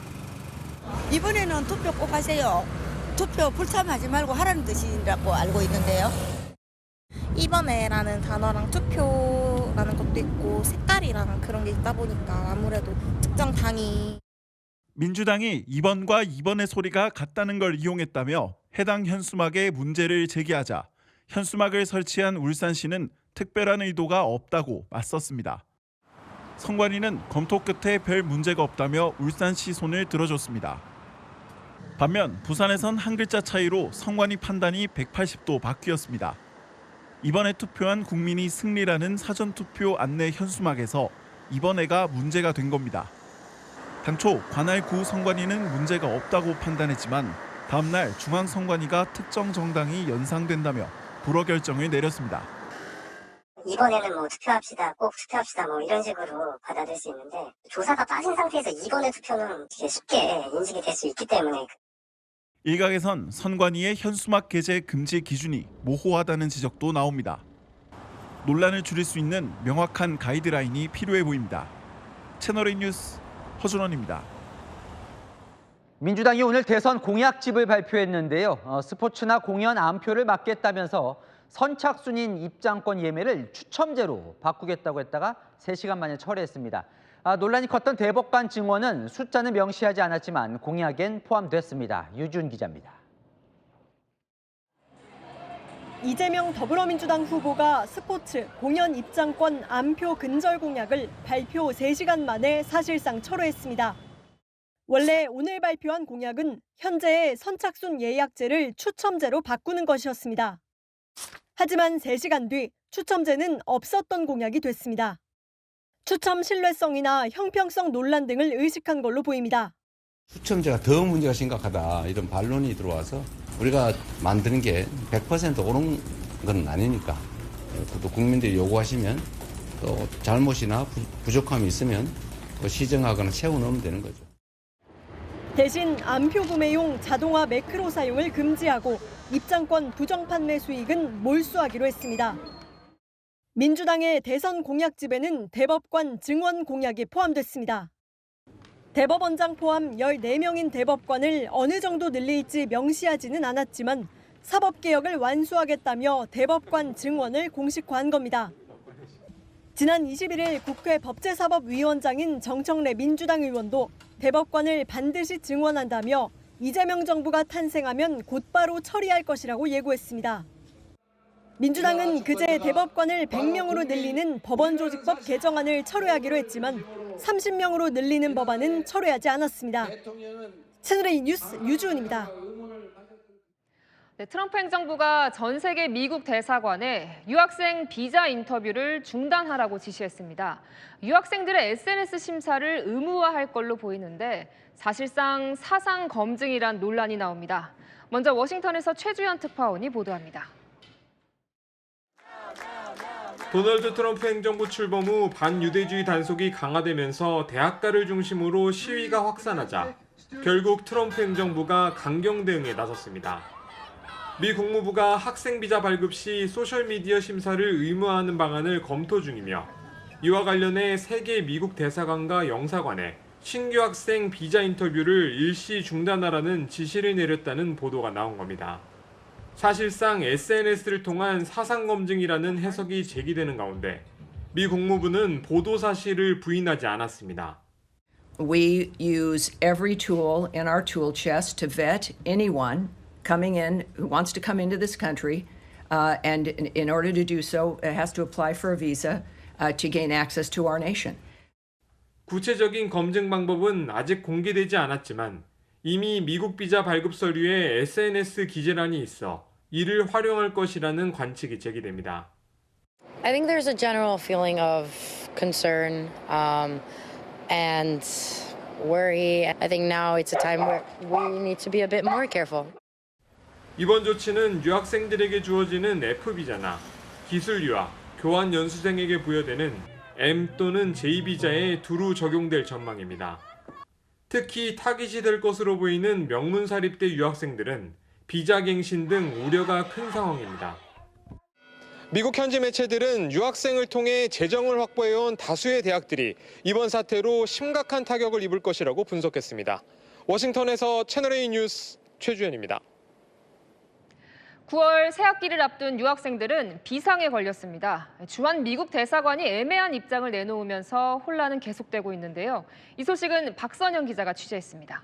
이번에는 투표 꼭 하세요. 투표 불참하지 말고 하라는 뜻이라고 알고 있는데요. 이번에라는 단어랑 투표라는 것도 있고 색깔이랑 그런 게 있다 보니까 아무래도 특정 당이 민주당이 2번과 2번의 소리가 같다는 걸 이용했다며 해당 현수막에 문제를 제기하자 현수막을 설치한 울산시는 특별한 의도가 없다고 맞섰습니다. 선관위는 검토 끝에 별 문제가 없다며 울산시 손을 들어줬습니다. 반면 부산에선 한 글자 차이로 선관위 판단이 180도 바뀌었습니다. 이번에 투표한 국민이 승리라는 사전투표 안내 현수막에서 이번에가 문제가 된 겁니다. 당초 관할 구 선관위는 문제가 없다고 판단했지만 다음 날 중앙선관위가 특정 정당이 연상된다며 불허 결정을 내렸습니다. 이번에는 뭐 투표합시다, 꼭 투표합시다 뭐 이런 식으로 받아들일 수 있는데 조사가 빠진 상태에서 이번의 투표는 쉽게 인식이 될 수 있기 때문에 일각에선 선관위의 현수막 게재 금지 기준이 모호하다는 지적도 나옵니다. 논란을 줄일 수 있는 명확한 가이드라인이 필요해 보입니다. 채널A 뉴스 허준원입니다. 민주당이 오늘 대선 공약집을 발표했는데요. 스포츠나 공연 암표를 막겠다면서 선착순인 입장권 예매를 추첨제로 바꾸겠다고 했다가 3시간 만에 철회했습니다. 논란이 컸던 대법관 증언은 숫자는 명시하지 않았지만 공약엔 포함됐습니다. 유준 기자입니다. 이재명 더불어민주당 후보가 스포츠, 공연 입장권 암표 근절 공약을 발표 3시간 만에 사실상 철회했습니다. 원래 오늘 발표한 공약은 현재의 선착순 예약제를 추첨제로 바꾸는 것이었습니다. 하지만 3시간 뒤 추첨제는 없었던 공약이 됐습니다. 추첨 신뢰성이나 형평성 논란 등을 의식한 걸로 보입니다. 추첨제가 더 문제가 심각하다 이런 반론이 들어와서 우리가 만드는 게 100% 옳은 건 아니니까 또 국민들이 요구하시면 또 잘못이나 부족함이 있으면 또 시정하거나 채워넣으면 되는 거죠. 대신 암표 구매용 자동화 매크로 사용을 금지하고 입장권 부정 판매 수익은 몰수하기로 했습니다. 민주당의 대선 공약집에는 대법관 증언 공약이 포함됐습니다. 대법원장 포함 14명인 대법관을 어느 정도 늘릴지 명시하지는 않았지만 사법개혁을 완수하겠다며 대법관 증언을 공식화한 겁니다. 지난 21일 국회 법제사법위원장인 정청래 민주당 의원도 대법관을 반드시 증언한다며 이재명 정부가 탄생하면 곧바로 처리할 것이라고 예고했습니다. 민주당은 그제 대법관을 100명으로 늘리는 법원조직법 개정안을 철회하기로 했지만 30명으로 늘리는 법안은 철회하지 않았습니다. 채널A 뉴스 유주은입니다. 네, 트럼프 행정부가 전 세계 미국 대사관에 유학생 비자 인터뷰를 중단하라고 지시했습니다. 유학생들의 SNS 심사를 의무화할 걸로 보이는데 사실상 사상 검증이란 논란이 나옵니다. 먼저 워싱턴에서 최주현 특파원이 보도합니다. 도널드 트럼프 행정부 출범 후 반유대주의 단속이 강화되면서 대학가를 중심으로 시위가 확산하자 결국 트럼프 행정부가 강경 대응에 나섰습니다. 미 국무부가 학생 비자 발급 시 소셜미디어 심사를 의무화하는 방안을 검토 중이며 이와 관련해 3개 미국 대사관과 영사관에 신규 학생 비자 인터뷰를 일시 중단하라는 지시를 내렸다는 보도가 나온 겁니다. 사실상 SNS를 통한 사상 검증이라는 해석이 제기되는 가운데 미 국무부는 보도 사실을 부인하지 않았습니다. We use every tool in our tool chest to vet anyone coming in who wants to come into this country, and in order to do so, it has to apply for a visa to gain access to our nation. 구체적인 검증 방법은 아직 공개되지 않았지만 이미 미국 비자 발급 서류에 SNS 기재란이 있어 이를 활용할 것이라는 관측이 제기됩니다. I think there's a general feeling of concern and worry. I think now it's a time where we need to be a bit more careful. 이번 조치는 유학생들에게 주어지는 F비자나 기술 유학, 교환 연수생에게 부여되는 M 또는 J 비자에 두루 적용될 전망입니다. 특히 타깃이 될 것으로 보이는 명문사립대 유학생들은 비자 갱신 등 우려가 큰 상황입니다. 미국 현지 매체들은 유학생을 통해 재정을 확보해온 다수의 대학들이 이번 사태로 심각한 타격을 입을 것이라고 분석했습니다. 워싱턴에서 채널A 뉴스 최주현입니다. 9월 새학기를 앞둔 유학생들은 비상에 걸렸습니다. 주한 미국 대사관이 애매한 입장을 내놓으면서 혼란은 계속되고 있는데요. 이 소식은 박선영 기자가 취재했습니다.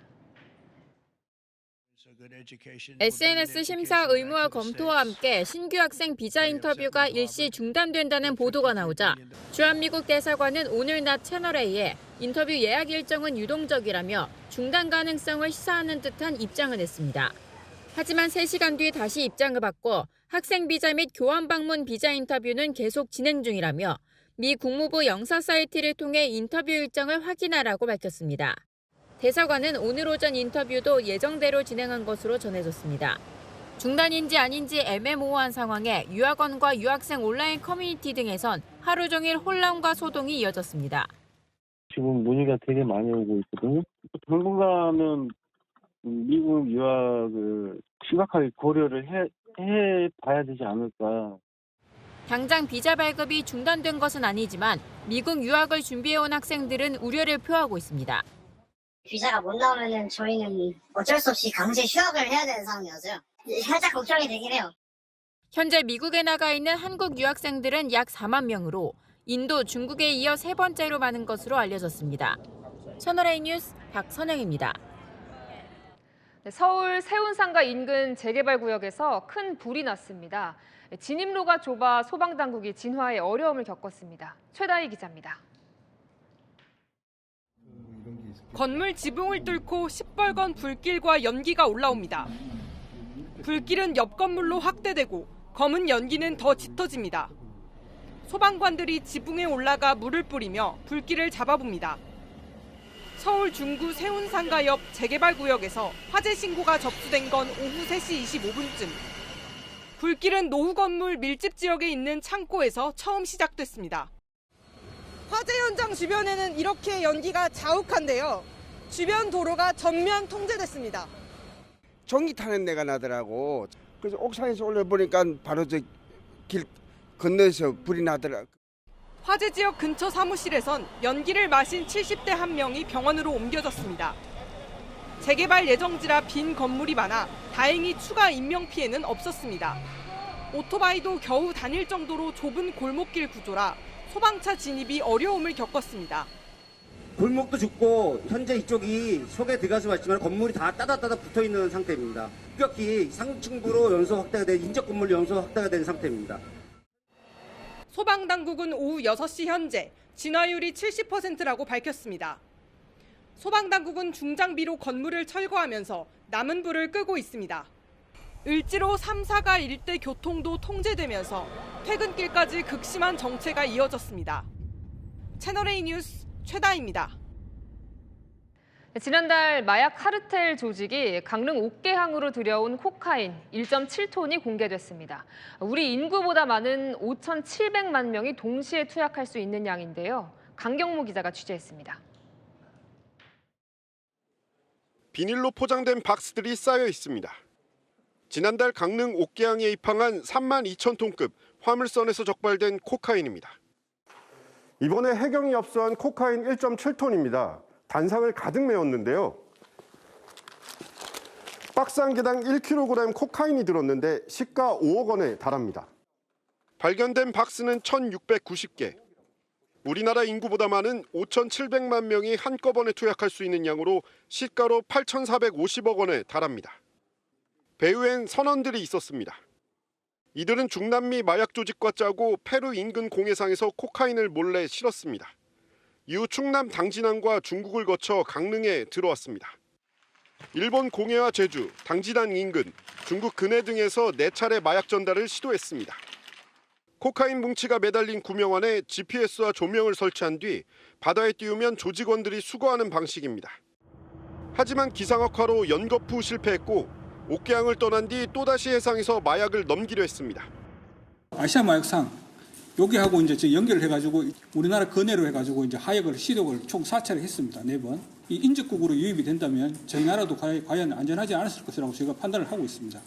SNS 심사 의무화 검토와 함께 신규 학생 비자 인터뷰가 일시 중단된다는 보도가 나오자 주한미국 대사관은 오늘 낮 채널A에 인터뷰 예약 일정은 유동적이라며 중단 가능성을 시사하는 듯한 입장을 냈습니다. 하지만 3시간 뒤 다시 입장을 바꿔 학생 비자 및 교환 방문 비자 인터뷰는 계속 진행 중이라며 미 국무부 영사 사이트를 통해 인터뷰 일정을 확인하라고 밝혔습니다. 대사관은 오늘 오전 인터뷰도 예정대로 진행한 것으로 전해졌습니다. 중단인지 아닌지 애매모호한 상황에 유학원과 유학생 온라인 커뮤니티 등에선 하루 종일 혼란과 소동이 이어졌습니다. 지금 문의가 되게 많이 오고 있거든요. 당분간은 미국 유학을 심각하게 고려를 해봐야 되지 않을까. 당장 비자 발급이 중단된 것은 아니지만 미국 유학을 준비해온 학생들은 우려를 표하고 있습니다. 비자가 못 나오면은 저희는 어쩔 수 없이 강제 휴학을 해야 되는 상황이어서요. 살짝 걱정이 되긴 해요. 현재 미국에 나가 있는 한국 유학생들은 약 4만 명으로 인도, 중국에 이어 3번째로 많은 것으로 알려졌습니다. 채널A 뉴스 박선영입니다. 서울 세운상가 인근 재개발 구역에서 큰 불이 났습니다. 진입로가 좁아 소방당국이 진화에 어려움을 겪었습니다. 최다희 기자입니다. 건물 지붕을 뚫고 시뻘건 불길과 연기가 올라옵니다. 불길은 옆 건물로 확대되고 검은 연기는 더 짙어집니다. 소방관들이 지붕에 올라가 물을 뿌리며 불길을 잡아봅니다. 서울 중구 세운상가 옆 재개발 구역에서 화재 신고가 접수된 건 오후 3시 25분쯤. 불길은 노후 건물 밀집 지역에 있는 창고에서 처음 시작됐습니다. 화재 현장 주변에는 이렇게 연기가 자욱한데요. 주변 도로가 전면 통제됐습니다. 전기 타는 데가 나더라고. 그래서 옥상에서 올려보니까 바로 저 길 건너서 불이 나더라고. 화재 지역 근처 사무실에선 연기를 마신 70대 한 명이 병원으로 옮겨졌습니다. 재개발 예정지라 빈 건물이 많아 다행히 추가 인명피해는 없었습니다. 오토바이도 겨우 다닐 정도로 좁은 골목길 구조라 소방차 진입이 어려움을 겪었습니다. 골목도 좁고 현재 이쪽이 속에 들어가서 왔지만 건물이 다 따닥따닥 붙어있는 상태입니다. 급격히 상층부로 연소 확대가 된 인접 건물 연소 확대가 된 상태입니다. 소방당국은 오후 6시 현재 진화율이 70%라고 밝혔습니다. 소방당국은 중장비로 건물을 철거하면서 남은 불을 끄고 있습니다. 을지로 3, 4가 일대 교통도 통제되면서 퇴근길까지 극심한 정체가 이어졌습니다. 채널A 뉴스 최다희입니다. 지난달 마약 카르텔 조직이 강릉 옥계항으로 들여온 코카인 1.7톤이 공개됐습니다. 우리 인구보다 많은 5,700만 명이 동시에 투약할 수 있는 양인데요. 강경모 기자가 취재했습니다. 비닐로 포장된 박스들이 쌓여 있습니다. 지난달 강릉 옥계항에 입항한 32,000톤급 화물선에서 적발된 코카인입니다. 이번에 해경이 압수한 코카인 1.7톤입니다. 단상을 가득 메웠는데요. 박스 한 개당 1kg 코카인이 들었는데 시가 5억 원에 달합니다. 발견된 박스는 1,690개. 우리나라 인구보다 많은 5,700만 명이 한꺼번에 투약할 수 있는 양으로 시가로 8,450억 원에 달합니다. 배후엔 선원들이 있었습니다. 이들은 중남미 마약 조직과 짜고 페루 인근 공해상에서 코카인을 몰래 실었습니다. 이후 충남 당진항과 중국을 거쳐 강릉에 들어왔습니다. 일본 공해와 제주, 당진항 인근, 중국 근해 등에서 4차례 마약 전달을 시도했습니다. 코카인 뭉치가 매달린 구명안에 GPS와 조명을 설치한 뒤 바다에 띄우면 조직원들이 수거하는 방식입니다. 하지만 기상악화로 연거푸 실패했고 옥계항을 떠난 뒤 또다시 해상에서 마약을 넘기려 했습니다. 아시아 마약상 여기하고 이제 연결을 해가지고 우리나라 근해로 해가지고 이제 하역을 시독을 총 4차례 했습니다. 4번. 이 인접국으로 유입이 된다면 저희 나라도 과연 안전하지 않았을 것이라고 제가 판단을 하고 있습니다.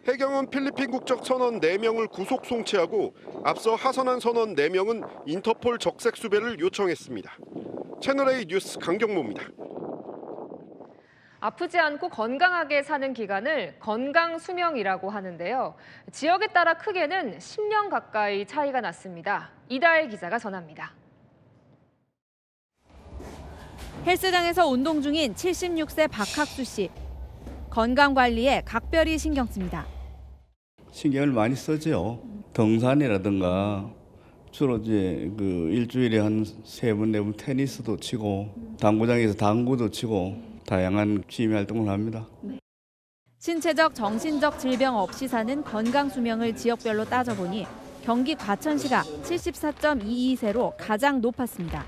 해경은 필리핀 국적 선원 4명을 구속 송치하고 앞서 하선한 선원 4명은 인터폴 적색 수배를 요청했습니다. 채널A 뉴스 강경모입니다. 아프지 않고 건강하게 사는 기간을 건강수명이라고 하는데요. 지역에 따라 크게는 10년 가까이 차이가 났습니다. 이다혜 기자가 전합니다. 헬스장에서 운동 중인 76세 박학수 씨. 건강관리에 각별히 신경 씁니다. 신경을 많이 쓰죠. 등산이라든가 주로 이제 일주일에 한 3번, 4번 테니스도 치고 당구장에서 당구도 치고 다양한 취미 활동을 합니다. 신체적, 정신적 질병 없이 사는 건강수명을 지역별로 따져보니 경기 과천시가 74.22세로 가장 높았습니다.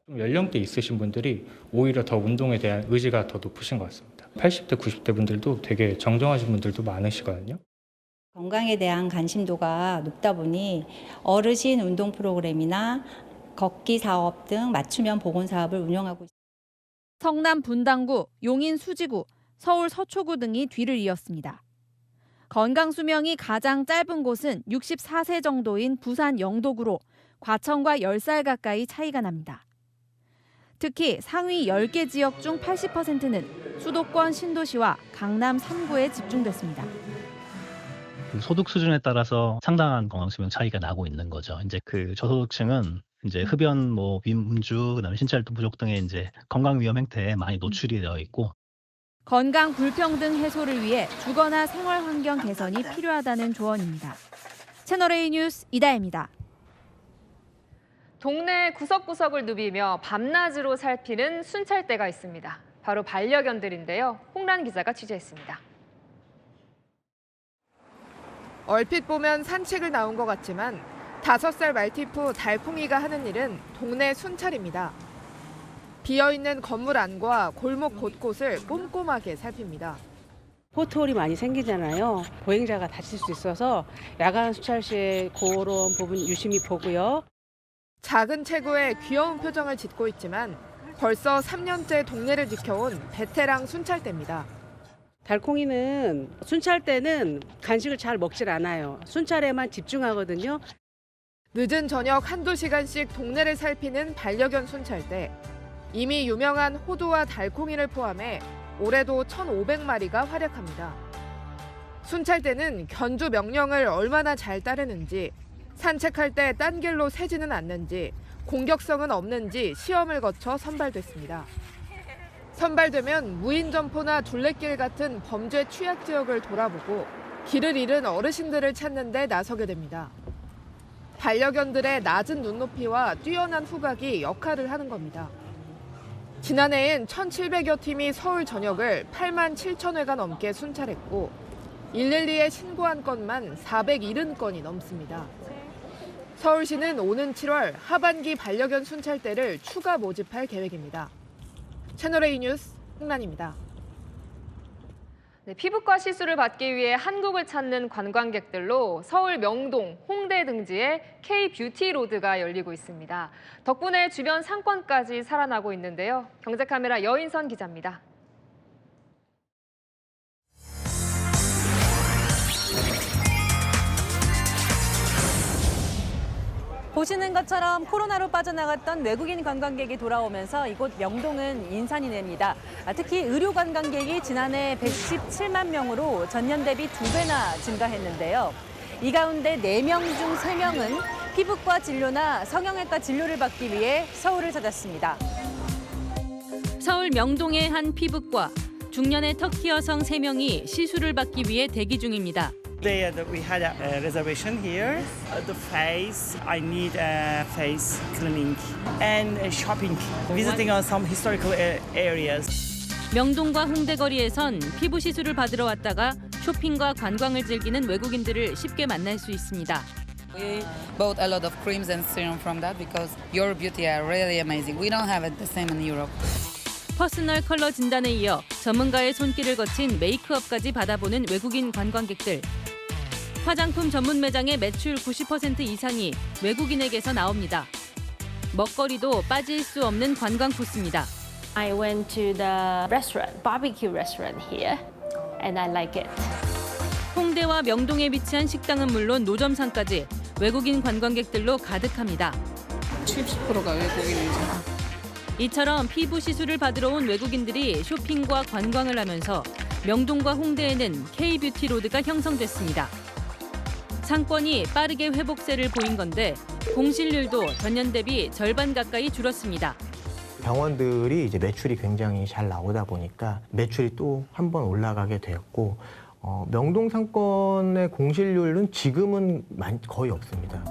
연령대 있으신 분들이 오히려 더 운동에 대한 의지가 더 높으신 것 같습니다. 80대, 90대 분들도 되게 정정하신 분들도 많으시거든요. 건강에 대한 관심도가 높다 보니 어르신 운동 프로그램이나 걷기 사업 등 맞춤형 보건 사업을 운영하고 있습니다. 성남 분당구, 용인 수지구, 서울 서초구 등이 뒤를 이었습니다. 건강수명이 가장 짧은 곳은 64세 정도인 부산 영도구로 과천과 10살 가까이 차이가 납니다. 특히 상위 10개 지역 중 80%는 수도권 신도시와 강남 3구에 집중됐습니다. 소득 수준에 따라서 상당한 건강수명 차이가 나고 있는 거죠. 이제 저소득층은 이제 흡연, 위음주, 그다음에 신체 활동 부족 등의 이제 건강 위험 행태에 많이 노출이 되어 있고, 건강 불평등 해소를 위해 주거나 생활 환경 개선이 필요하다는 조언입니다. 채널A 뉴스 이다혜입니다. 동네 구석구석을 누비며 밤낮으로 살피는 순찰대가 있습니다. 바로 반려견들인데요. 홍란 기자가 취재했습니다. 얼핏 보면 산책을 나온 것 같지만 5살 말티푸 달콩이가 하는 일은 동네 순찰입니다. 비어있는 건물 안과 골목 곳곳을 꼼꼼하게 살핍니다. 포트홀이 많이 생기잖아요. 보행자가 다칠 수 있어서 야간 순찰 시에 그런 부분 유심히 보고요. 작은 체구에 귀여운 표정을 짓고 있지만 벌써 3년째 동네를 지켜온 베테랑 순찰대입니다. 달콩이는 순찰 때는 간식을 잘 먹질 않아요. 순찰에만 집중하거든요. 늦은 저녁 한두 시간씩 동네를 살피는 반려견 순찰대. 이미 유명한 호두와 달콩이를 포함해 올해도 1,500마리가 활약합니다. 순찰대는 견주 명령을 얼마나 잘 따르는지, 산책할 때 딴 길로 새지는 않는지, 공격성은 없는지 시험을 거쳐 선발됐습니다. 선발되면 무인 점포나 둘레길 같은 범죄 취약 지역을 돌아보고 길을 잃은 어르신들을 찾는 데 나서게 됩니다. 반려견들의 낮은 눈높이와 뛰어난 후각이 역할을 하는 겁니다. 지난해엔 1,700여 팀이 서울 전역을 8만 7천 회가 넘게 순찰했고 112에 신고한 건만 470건이 넘습니다. 서울시는 오는 7월 하반기 반려견 순찰대를 추가 모집할 계획입니다. 채널A 뉴스 홍란입니다. 네, 피부과 시술을 받기 위해 한국을 찾는 관광객들로 서울 명동, 홍대 등지에 K-뷰티 로드가 열리고 있습니다. 덕분에 주변 상권까지 살아나고 있는데요. 경제카메라 여인선 기자입니다. 보시는 것처럼 코로나로 빠져나갔던 외국인 관광객이 돌아오면서 이곳 명동은 인산이 됩니다. 특히 의료 관광객이 지난해 117만 명으로 전년 대비 2배나 증가했는데요. 이 가운데 4명 중 3명은 피부과 진료나 성형외과 진료를 받기 위해 서울을 찾았습니다. 서울 명동의 한 피부과. 중년의 터키 여성 3명이 시술을 받기 위해 대기 중입니다. Today we had a reservation here. The face, I need a face cleaning and shopping, visiting on some historical areas. 명동과 홍대 거리에선 피부 시술을 받으러 왔다가 쇼핑과 관광을 즐기는 외국인들을 쉽게 만날 수 있습니다. We bought a lot of creams and serum from that because your beauty are really amazing. We don't have it the same in Europe. 퍼스널 컬러 진단에 이어 전문가의 손길을 거친 메이크업까지 받아보는 외국인 관광객들. 화장품 전문 매장의 매출 90% 이상이 외국인에게서 나옵니다. 먹거리도 빠질 수 없는 관광 코스입니다. I went to the restaurant, barbecue restaurant here, and I like it. 홍대와 명동에 위치한 식당은 물론 노점상까지 외국인 관광객들로 가득합니다. 70%가 외국인이죠. 이처럼 피부 시술을 받으러 온 외국인들이 쇼핑과 관광을 하면서 명동과 홍대에는 K-뷰티 로드가 형성됐습니다. 상권이 빠르게 회복세를 보인 건데 공실률도 전년 대비 절반 가까이 줄었습니다. 병원들이 이제 매출이 굉장히 잘 나오다 보니까 매출이 또 한 번 올라가게 되었고 명동 상권의 공실률은 지금은 거의 없습니다.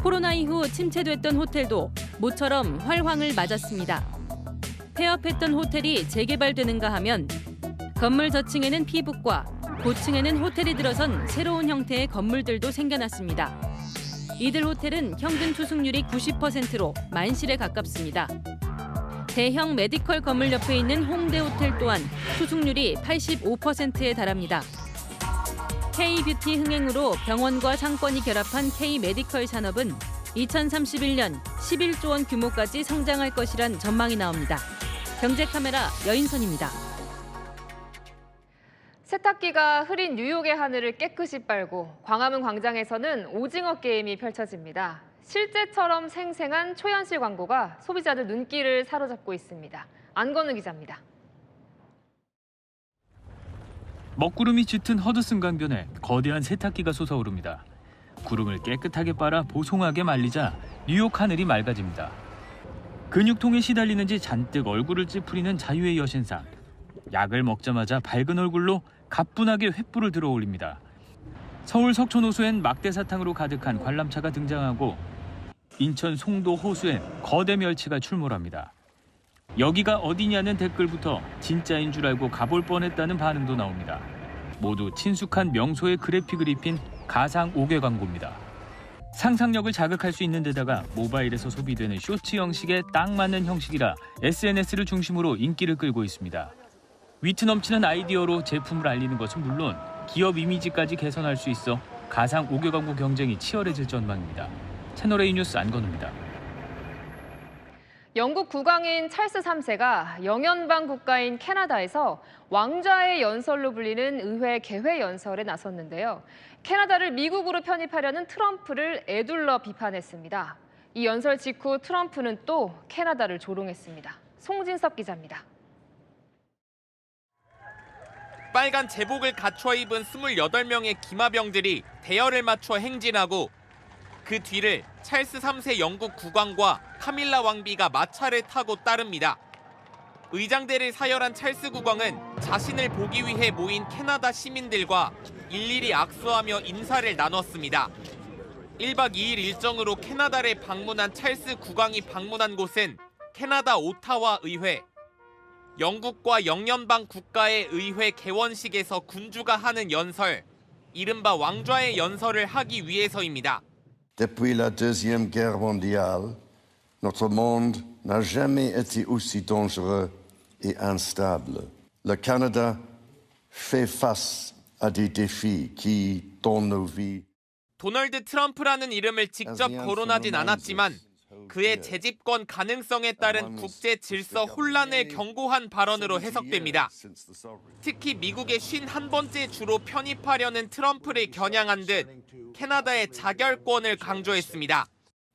코로나 이후 침체됐던 호텔도 모처럼 활황을 맞았습니다. 폐업했던 호텔이 재개발되는가 하면 건물 저층에는 피부과, 고층에는 호텔이 들어선 새로운 형태의 건물들도 생겨났습니다. 이들 호텔은 평균 투숙률이 90%로 만실에 가깝습니다. 대형 메디컬 건물 옆에 있는 홍대 호텔 또한 투숙률이 85%에 달합니다. K-뷰티 흥행으로 병원과 상권이 결합한 K-메디컬 산업은 2031년 11조 원 규모까지 성장할 것이란 전망이 나옵니다. 경제카메라 여인선입니다. 세탁기가 흐린 뉴욕의 하늘을 깨끗이 빨고 광화문 광장에서는 오징어 게임이 펼쳐집니다. 실제처럼 생생한 초현실 광고가 소비자들 눈길을 사로잡고 있습니다. 안건우 기자입니다. 먹구름이 짙은 허드슨 강변에 거대한 세탁기가 솟아오릅니다. 구름을 깨끗하게 빨아 보송하게 말리자 뉴욕 하늘이 맑아집니다. 근육통에 시달리는지 잔뜩 얼굴을 찌푸리는 자유의 여신상. 약을 먹자마자 밝은 얼굴로 가뿐하게 횃불을 들어 올립니다. 서울 석촌 호수엔 막대 사탕으로 가득한 관람차가 등장하고 인천 송도 호수엔 거대 멸치가 출몰합니다. 여기가 어디냐는 댓글부터 진짜인 줄 알고 가볼 뻔했다는 반응도 나옵니다. 모두 친숙한 명소의 그래픽을 입힌 가상 5개 광고입니다. 상상력을 자극할 수 있는 데다가 모바일에서 소비되는 쇼츠 형식에 딱 맞는 형식이라 SNS를 중심으로 인기를 끌고 있습니다. 위트 넘치는 아이디어로 제품을 알리는 것은 물론 기업 이미지까지 개선할 수 있어 가상 5개 광고 경쟁이 치열해질 전망입니다. 채널A 뉴스 안건우입니다. 영국 국왕인 찰스 3세가 영연방 국가인 캐나다에서 왕좌의 연설로 불리는 의회 개회 연설에 나섰는데요. 캐나다를 미국으로 편입하려는 트럼프를 에둘러 비판했습니다. 이 연설 직후 트럼프는 또 캐나다를 조롱했습니다. 송진섭 기자입니다. 빨간 제복을 갖춰 입은 28명의 기마병들이 대열을 맞춰 행진하고 그 뒤를 찰스 3세 영국 국왕과 카밀라 왕비가 마차를 타고 따릅니다. 의장대를 사열한 찰스 국왕은 자신을 보기 위해 모인 캐나다 시민들과 일일이 악수하며 인사를 나눴습니다. 1박 2일 일정으로 캐나다를 방문한 찰스 국왕이 방문한 곳은 캐나다 오타와 의회. 영국과 영연방 국가의 의회 개원식에서 군주가 하는 연설, 이른바 왕좌의 연설을 하기 위해서입니다. Depuis la Deuxième Guerre mondiale, notre monde n'a jamais été aussi dangereux et instable. Le Canada fait face à des défis qui, dans nos vies, 도널드 트럼프라는 이름을 직접 거론하진 않았지만 그의 재집권 가능성에 따른 국제 질서 혼란을 경고한 발언으로 해석됩니다. 특히 미국의 51번째 주로 편입하려는 트럼프를 겨냥한 듯 캐나다의 자결권을 강조했습니다.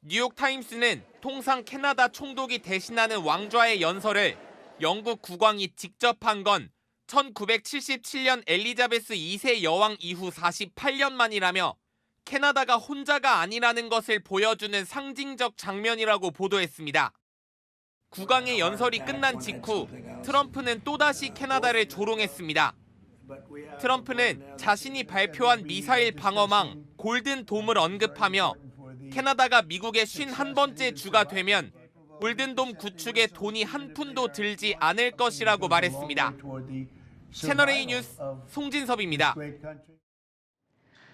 뉴욕타임스는 통상 캐나다 총독이 대신하는 왕좌의 연설을 영국 국왕이 직접 한 건 1977년 엘리자베스 2세 여왕 이후 48년 만이라며 캐나다가 혼자가 아니라는 것을 보여주는 상징적 장면이라고 보도했습니다. 국왕의 연설이 끝난 직후 트럼프는 또다시 캐나다를 조롱했습니다. 트럼프는 자신이 발표한 미사일 방어망 골든돔을 언급하며 캐나다가 미국의 51번째 주가 되면 골든돔 구축에 돈이 한 푼도 들지 않을 것이라고 말했습니다. 채널A 뉴스 송진섭입니다.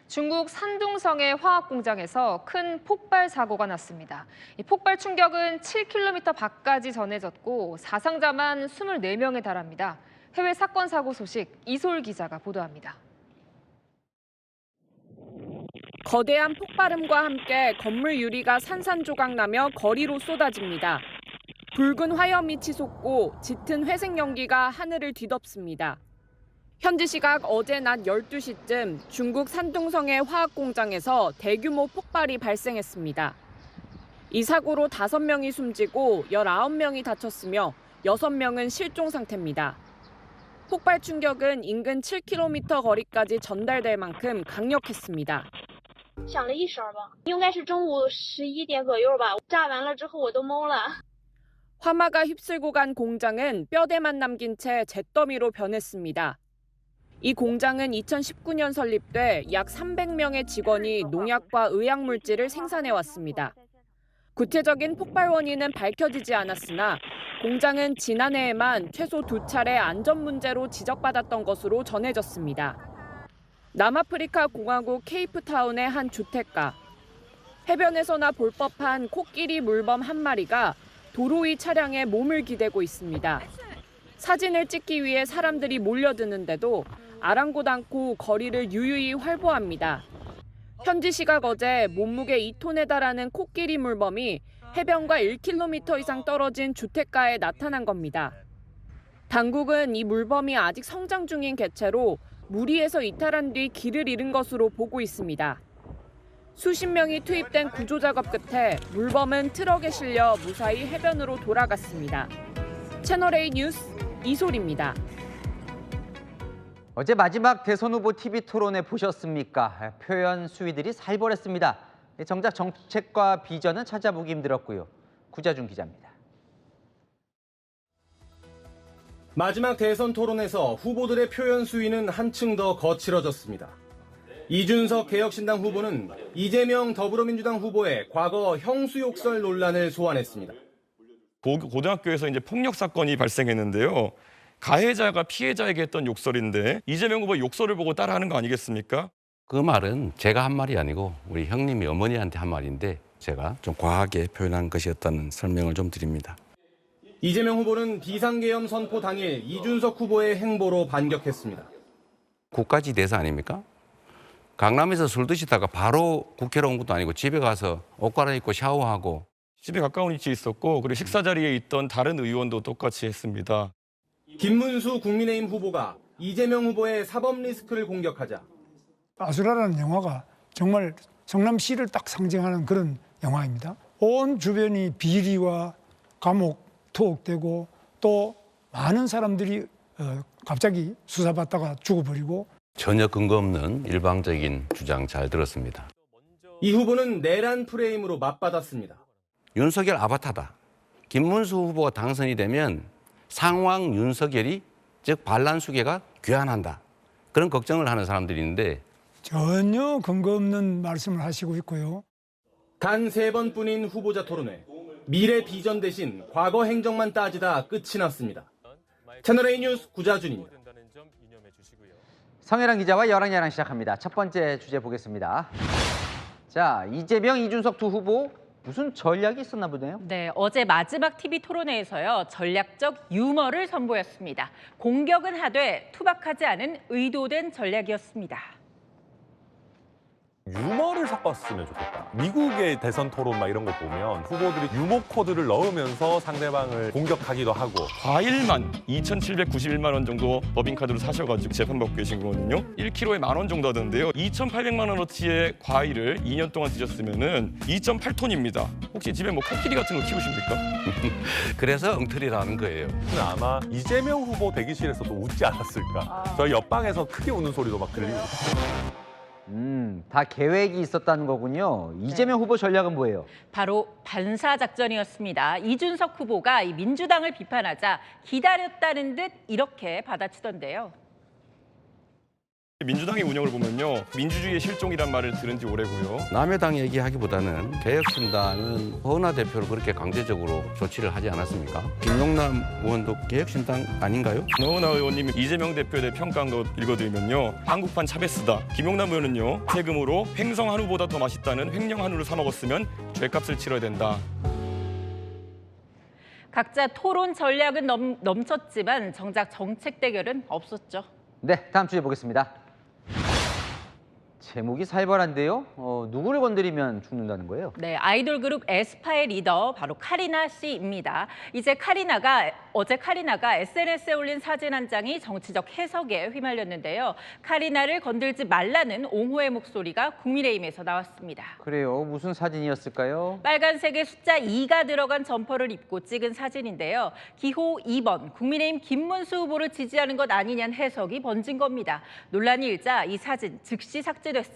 중국 산둥성의 화학공장에서 큰 폭발 사고가 났습니다. 이 폭발 충격은 7km 밖까지 전해졌고 사상자만 24명에 달합니다. 해외 사건 사고 소식 이솔 기자가 보도합니다. 거대한 폭발음과 함께 건물 유리가 산산조각나며 거리로 쏟아집니다. 붉은 화염이 치솟고 짙은 회색 연기가 하늘을 뒤덮습니다. 현지 시각 어제 낮 12시쯤 중국 산둥성의 화학공장에서 대규모 폭발이 발생했습니다. 이 사고로 5명이 숨지고 19명이 다쳤으며 6명은 실종 상태입니다. 폭발 충격은 인근 7km 거리까지 전달될 만큼 강력했습니다. 响了一声吧，应该是中午11点左右吧。炸完了之后我都懵了。 화마가 휩쓸고 간 공장은 뼈대만 남긴 채 잿더미로 변했습니다. 이 공장은 2019년 설립돼 약 300명의 직원이 농약과 의약물질을 생산해왔습니다. 구체적인 폭발 원인은 밝혀지지 않았으나 공장은 지난해에만 최소 2차례 안전 문제로 지적받았던 것으로 전해졌습니다. 남아프리카 공화국 케이프타운의 한 주택가. 해변에서나 볼 법한 코끼리 물범 한 마리가 도로 위 차량에 몸을 기대고 있습니다. 사진을 찍기 위해 사람들이 몰려드는데도 아랑곳 않고 거리를 유유히 활보합니다. 현지 시각 어제 몸무게 2톤에 달하는 코끼리 물범이 해변과 1km 이상 떨어진 주택가에 나타난 겁니다. 당국은 이 물범이 아직 성장 중인 개체로 무리에서 이탈한 뒤 길을 잃은 것으로 보고 있습니다. 수십 명이 투입된 구조 작업 끝에 물범은 트럭에 실려 무사히 해변으로 돌아갔습니다. 채널A 뉴스 이솔입니다. 어제 마지막 대선 후보 TV 토론회 보셨습니까? 표현 수위들이 살벌했습니다. 정작 정책과 비전은 찾아보기 힘들었고요. 구자준 기자입니다. 마지막 대선 토론에서 후보들의 표현 수위는 한층 더 거칠어졌습니다. 이준석 개혁신당 후보는 이재명 더불어민주당 후보의 과거 형수욕설 논란을 소환했습니다. 고등학교에서 이제 폭력 사건이 발생했는데요. 가해자가 피해자에게 했던 욕설인데 이재명 후보 욕설을 보고 따라하는 거 아니겠습니까? 그 말은 제가 한 말이 아니고 우리 형님이 어머니한테 한 말인데 제가 좀 과하게 표현한 것이었다는 설명을 좀 드립니다. 이재명 후보는 비상계엄 선포 당일 이준석 후보의 행보로 반격했습니다. 국가지 대사 아닙니까? 강남에서 술 드시다가 바로 국회로 온 것도 아니고 집에 가서 옷 갈아입고 샤워하고. 집에 가까운 위치에 있었고 그리고 식사 자리에 있던 다른 의원도 똑같이 했습니다. 김문수 국민의힘 후보가 이재명 후보의 사법 리스크를 공격하자. 아수라라는 영화가 정말 성남시를 딱 상징하는 그런 영화입니다. 온 주변이 비리와 감옥, 투옥되고 또 많은 사람들이 갑자기 수사받다가 죽어버리고. 전혀 근거 없는 일방적인 주장 잘 들었습니다. 이 후보는 내란 프레임으로 맞받았습니다. 윤석열 아바타다. 김문수 후보가 당선이 되면 상황 윤석열이 즉 반란 수계가 귀환한다. 그런 걱정을 하는 사람들이 있는데 전혀 근거 없는 말씀을 하시고 있고요. 단 3번뿐인 후보자 토론회. 미래 비전 대신 과거 행정만 따지다 끝이 났습니다. 채널A 뉴스 구자준입니다. 성혜랑 기자와 여랑야랑 시작합니다. 첫 번째 주제 보겠습니다. 자, 이재명, 이준석 두 후보 무슨 전략이 있었나 보네요. 네, 어제 마지막 TV 토론회에서요. 전략적 유머를 선보였습니다. 공격은 하되 투박하지 않은 의도된 전략이었습니다. 유머를 섞었으면 좋겠다. 미국의 대선 토론 막 이런 거 보면 후보들이 유머 코드를 넣으면서 상대방을 공격하기도 하고. 과일만 2,791만 원 정도 법인카드로 사셔가지고 재판받고 계신 거거든요. 1kg에 10,000원 정도 하던데요. 2,800만 원어치의 과일을 2년 동안 드셨으면은 2.8톤입니다. 혹시 집에 뭐 코끼리 같은 거 키우십니까? 그래서 엉터리라는 거예요. 아마 이재명 후보 대기실에서도 웃지 않았을까. 저희 옆방에서 크게 웃는 소리도 막 들리고. 다 계획이 있었다는 거군요. 이재명 후보 전략은 뭐예요? 바로 반사작전이었습니다. 이준석 후보가 이 민주당을 비판하자 기다렸다는 듯 이렇게 받아치던데요. 민주당의 운영을 보면요. 민주주의의 실종이란 말을 들은 지 오래고요. 남의 당 얘기하기보다는 개혁신당은 허은하 대표를 그렇게 강제적으로 조치를 하지 않았습니까? 김용남 의원도 개혁신당 아닌가요? 허은하 의원님이 이재명 대표에 대해 평가한 거 읽어드리면요. 한국판 차베스다. 김용남 의원은요. 세금으로 횡성 한우보다 더 맛있다는 횡령 한우를 사 먹었으면 죗값을 치러야 된다. 각자 토론 전략은 넘쳤지만 정작 정책 대결은 없었죠. 네, 다음 주제 보겠습니다. 제목이 살벌한데요. 누구를 건드리면 죽는다는 거예요? 네, 아이돌 그룹 에스파의 리더 바로 카리나 씨입니다. 어제 카리나가 SNS에 올린 사진 한 장이 정치적 해석에 휘말렸는데요. 카리나를 건들지 말라는 옹호의 목소리가 국민의힘에서 나왔습니다. 그래요. 무슨 사진이었을까요? 빨간색에 숫자 2가 들어간 점퍼를 입고 찍은 사진인데요. 기호 2번 국민의힘 김문수 후보를 지지하는 것 아니냐는 해석이 번진 겁니다. 논란이 일자 이 사진 즉시 삭제됐습니다.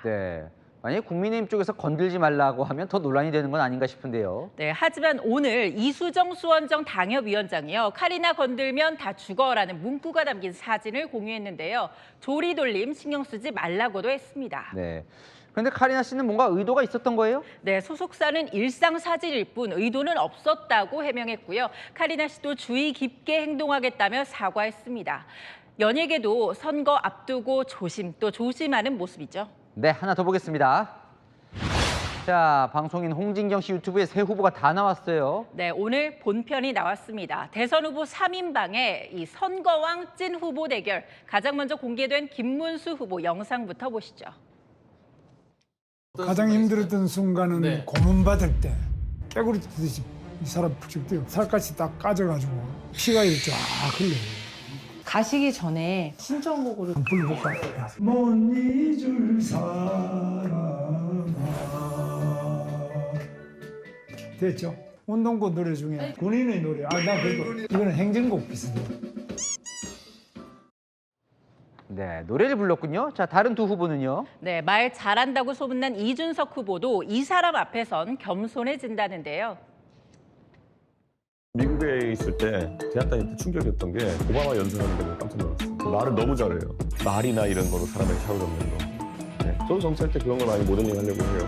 네. 만약에 국민의힘 쪽에서 건들지 말라고 하면 더 논란이 되는 건 아닌가 싶은데요. 네, 하지만 오늘 이수정 수원정 당협위원장이요. 카리나 건들면 다 죽어라는 문구가 담긴 사진을 공유했는데요. 조리돌림 신경 쓰지 말라고도 했습니다. 네. 그런데 카리나 씨는 뭔가 의도가 있었던 거예요? 네, 소속사는 일상 사진일 뿐 의도는 없었다고 해명했고요. 카리나 씨도 주의 깊게 행동하겠다며 사과했습니다. 연예계도 선거 앞두고 조심하는 모습이죠. 네, 하나 더 보겠습니다. 자, 방송인 홍진경 씨 유튜브에 새 후보가 다 나왔어요. 네, 오늘 본편이 나왔습니다. 대선 후보 3인방의 이 선거왕 찐 후보 대결. 가장 먼저 공개된 김문수 후보 영상부터 보시죠. 가장 힘들었던 순간은 고문받을 때 깨구리 뜨듯이 이 사람 푹 뛰어 살갗이 딱 까져가지고 피가 이렇게 쫙 흘려요. 가시기 전에 신청곡으로 불러볼까? 못 잊을 사람아. 됐죠? 운동권 노래 중에 군인의 노래. 나 그거 이거는 행진곡 비슷해요. 네, 노래를 불렀군요. 자, 다른 두 후보는요? 네, 말 잘한다고 소문난 이준석 후보도 이 사람 앞에선 겸손해진다는데요. 미국에 있을 때 대학 다닐 때 충격이었던 게 오바마 연설하는데 깜짝 놀랐어요. 말을 너무 잘해요. 말이나 이런 거로 사람을 사로잡는 거. 네, 저도 정치할 때 그런 걸 많이 모델링 하려고 해요.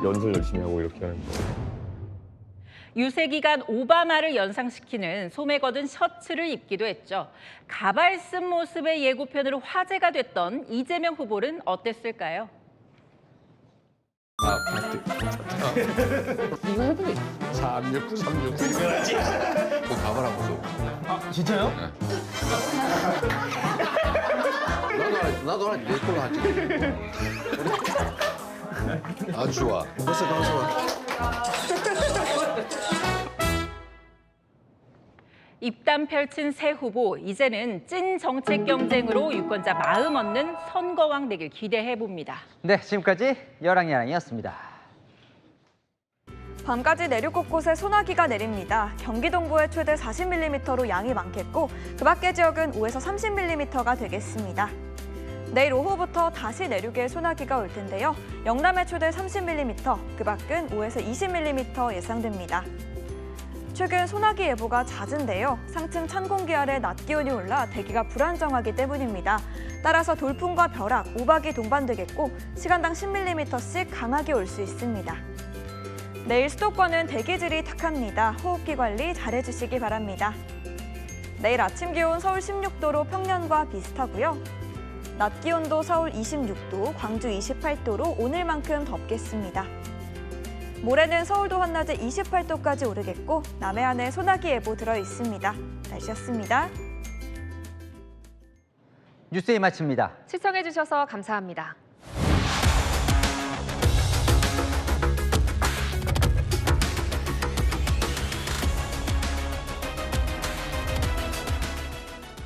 연설 열심히 하고 이렇게 하는 거. 유세 기간 오바마를 연상시키는 소매 걷은 셔츠를 입기도 했죠. 가발 쓴 모습의 예고편으로 화제가 됐던 이재명 후보는 어땠을까요? 이거 369 이거 하지. 그 가발 한번 써. 진짜요? 나도 하지. 내 걸로 하지. 아주 좋아. 벌써 너무 좋아. 입담 펼친 새 후보, 이제는 찐 정책 경쟁으로 유권자 마음 얻는 선거왕 되길 기대해봅니다. 네, 지금까지 여랑야랑이었습니다. 밤까지 내륙 곳곳에 소나기가 내립니다. 경기 동부에 최대 40mm로 양이 많겠고 그 밖의 지역은 5에서 30mm가 되겠습니다. 내일 오후부터 다시 내륙에 소나기가 올 텐데요. 영남에 최대 30mm, 그 밖은 5에서 20mm 예상됩니다. 최근 소나기 예보가 잦은데요. 상층 찬 공기 아래 낮 기온이 올라 대기가 불안정하기 때문입니다. 따라서 돌풍과 벼락, 우박이 동반되겠고 시간당 10mm씩 강하게 올 수 있습니다. 내일 수도권은 대기질이 탁합니다. 호흡기 관리 잘해주시기 바랍니다. 내일 아침 기온 서울 16도로 평년과 비슷하고요. 낮 기온도 서울 26도, 광주 28도로 오늘만큼 덥겠습니다. 모레는 서울도 한낮에 28도까지 오르겠고 남해안에 소나기 예보 들어 있습니다. 날씨였습니다. 뉴스에 마칩니다. 시청해주셔서 감사합니다.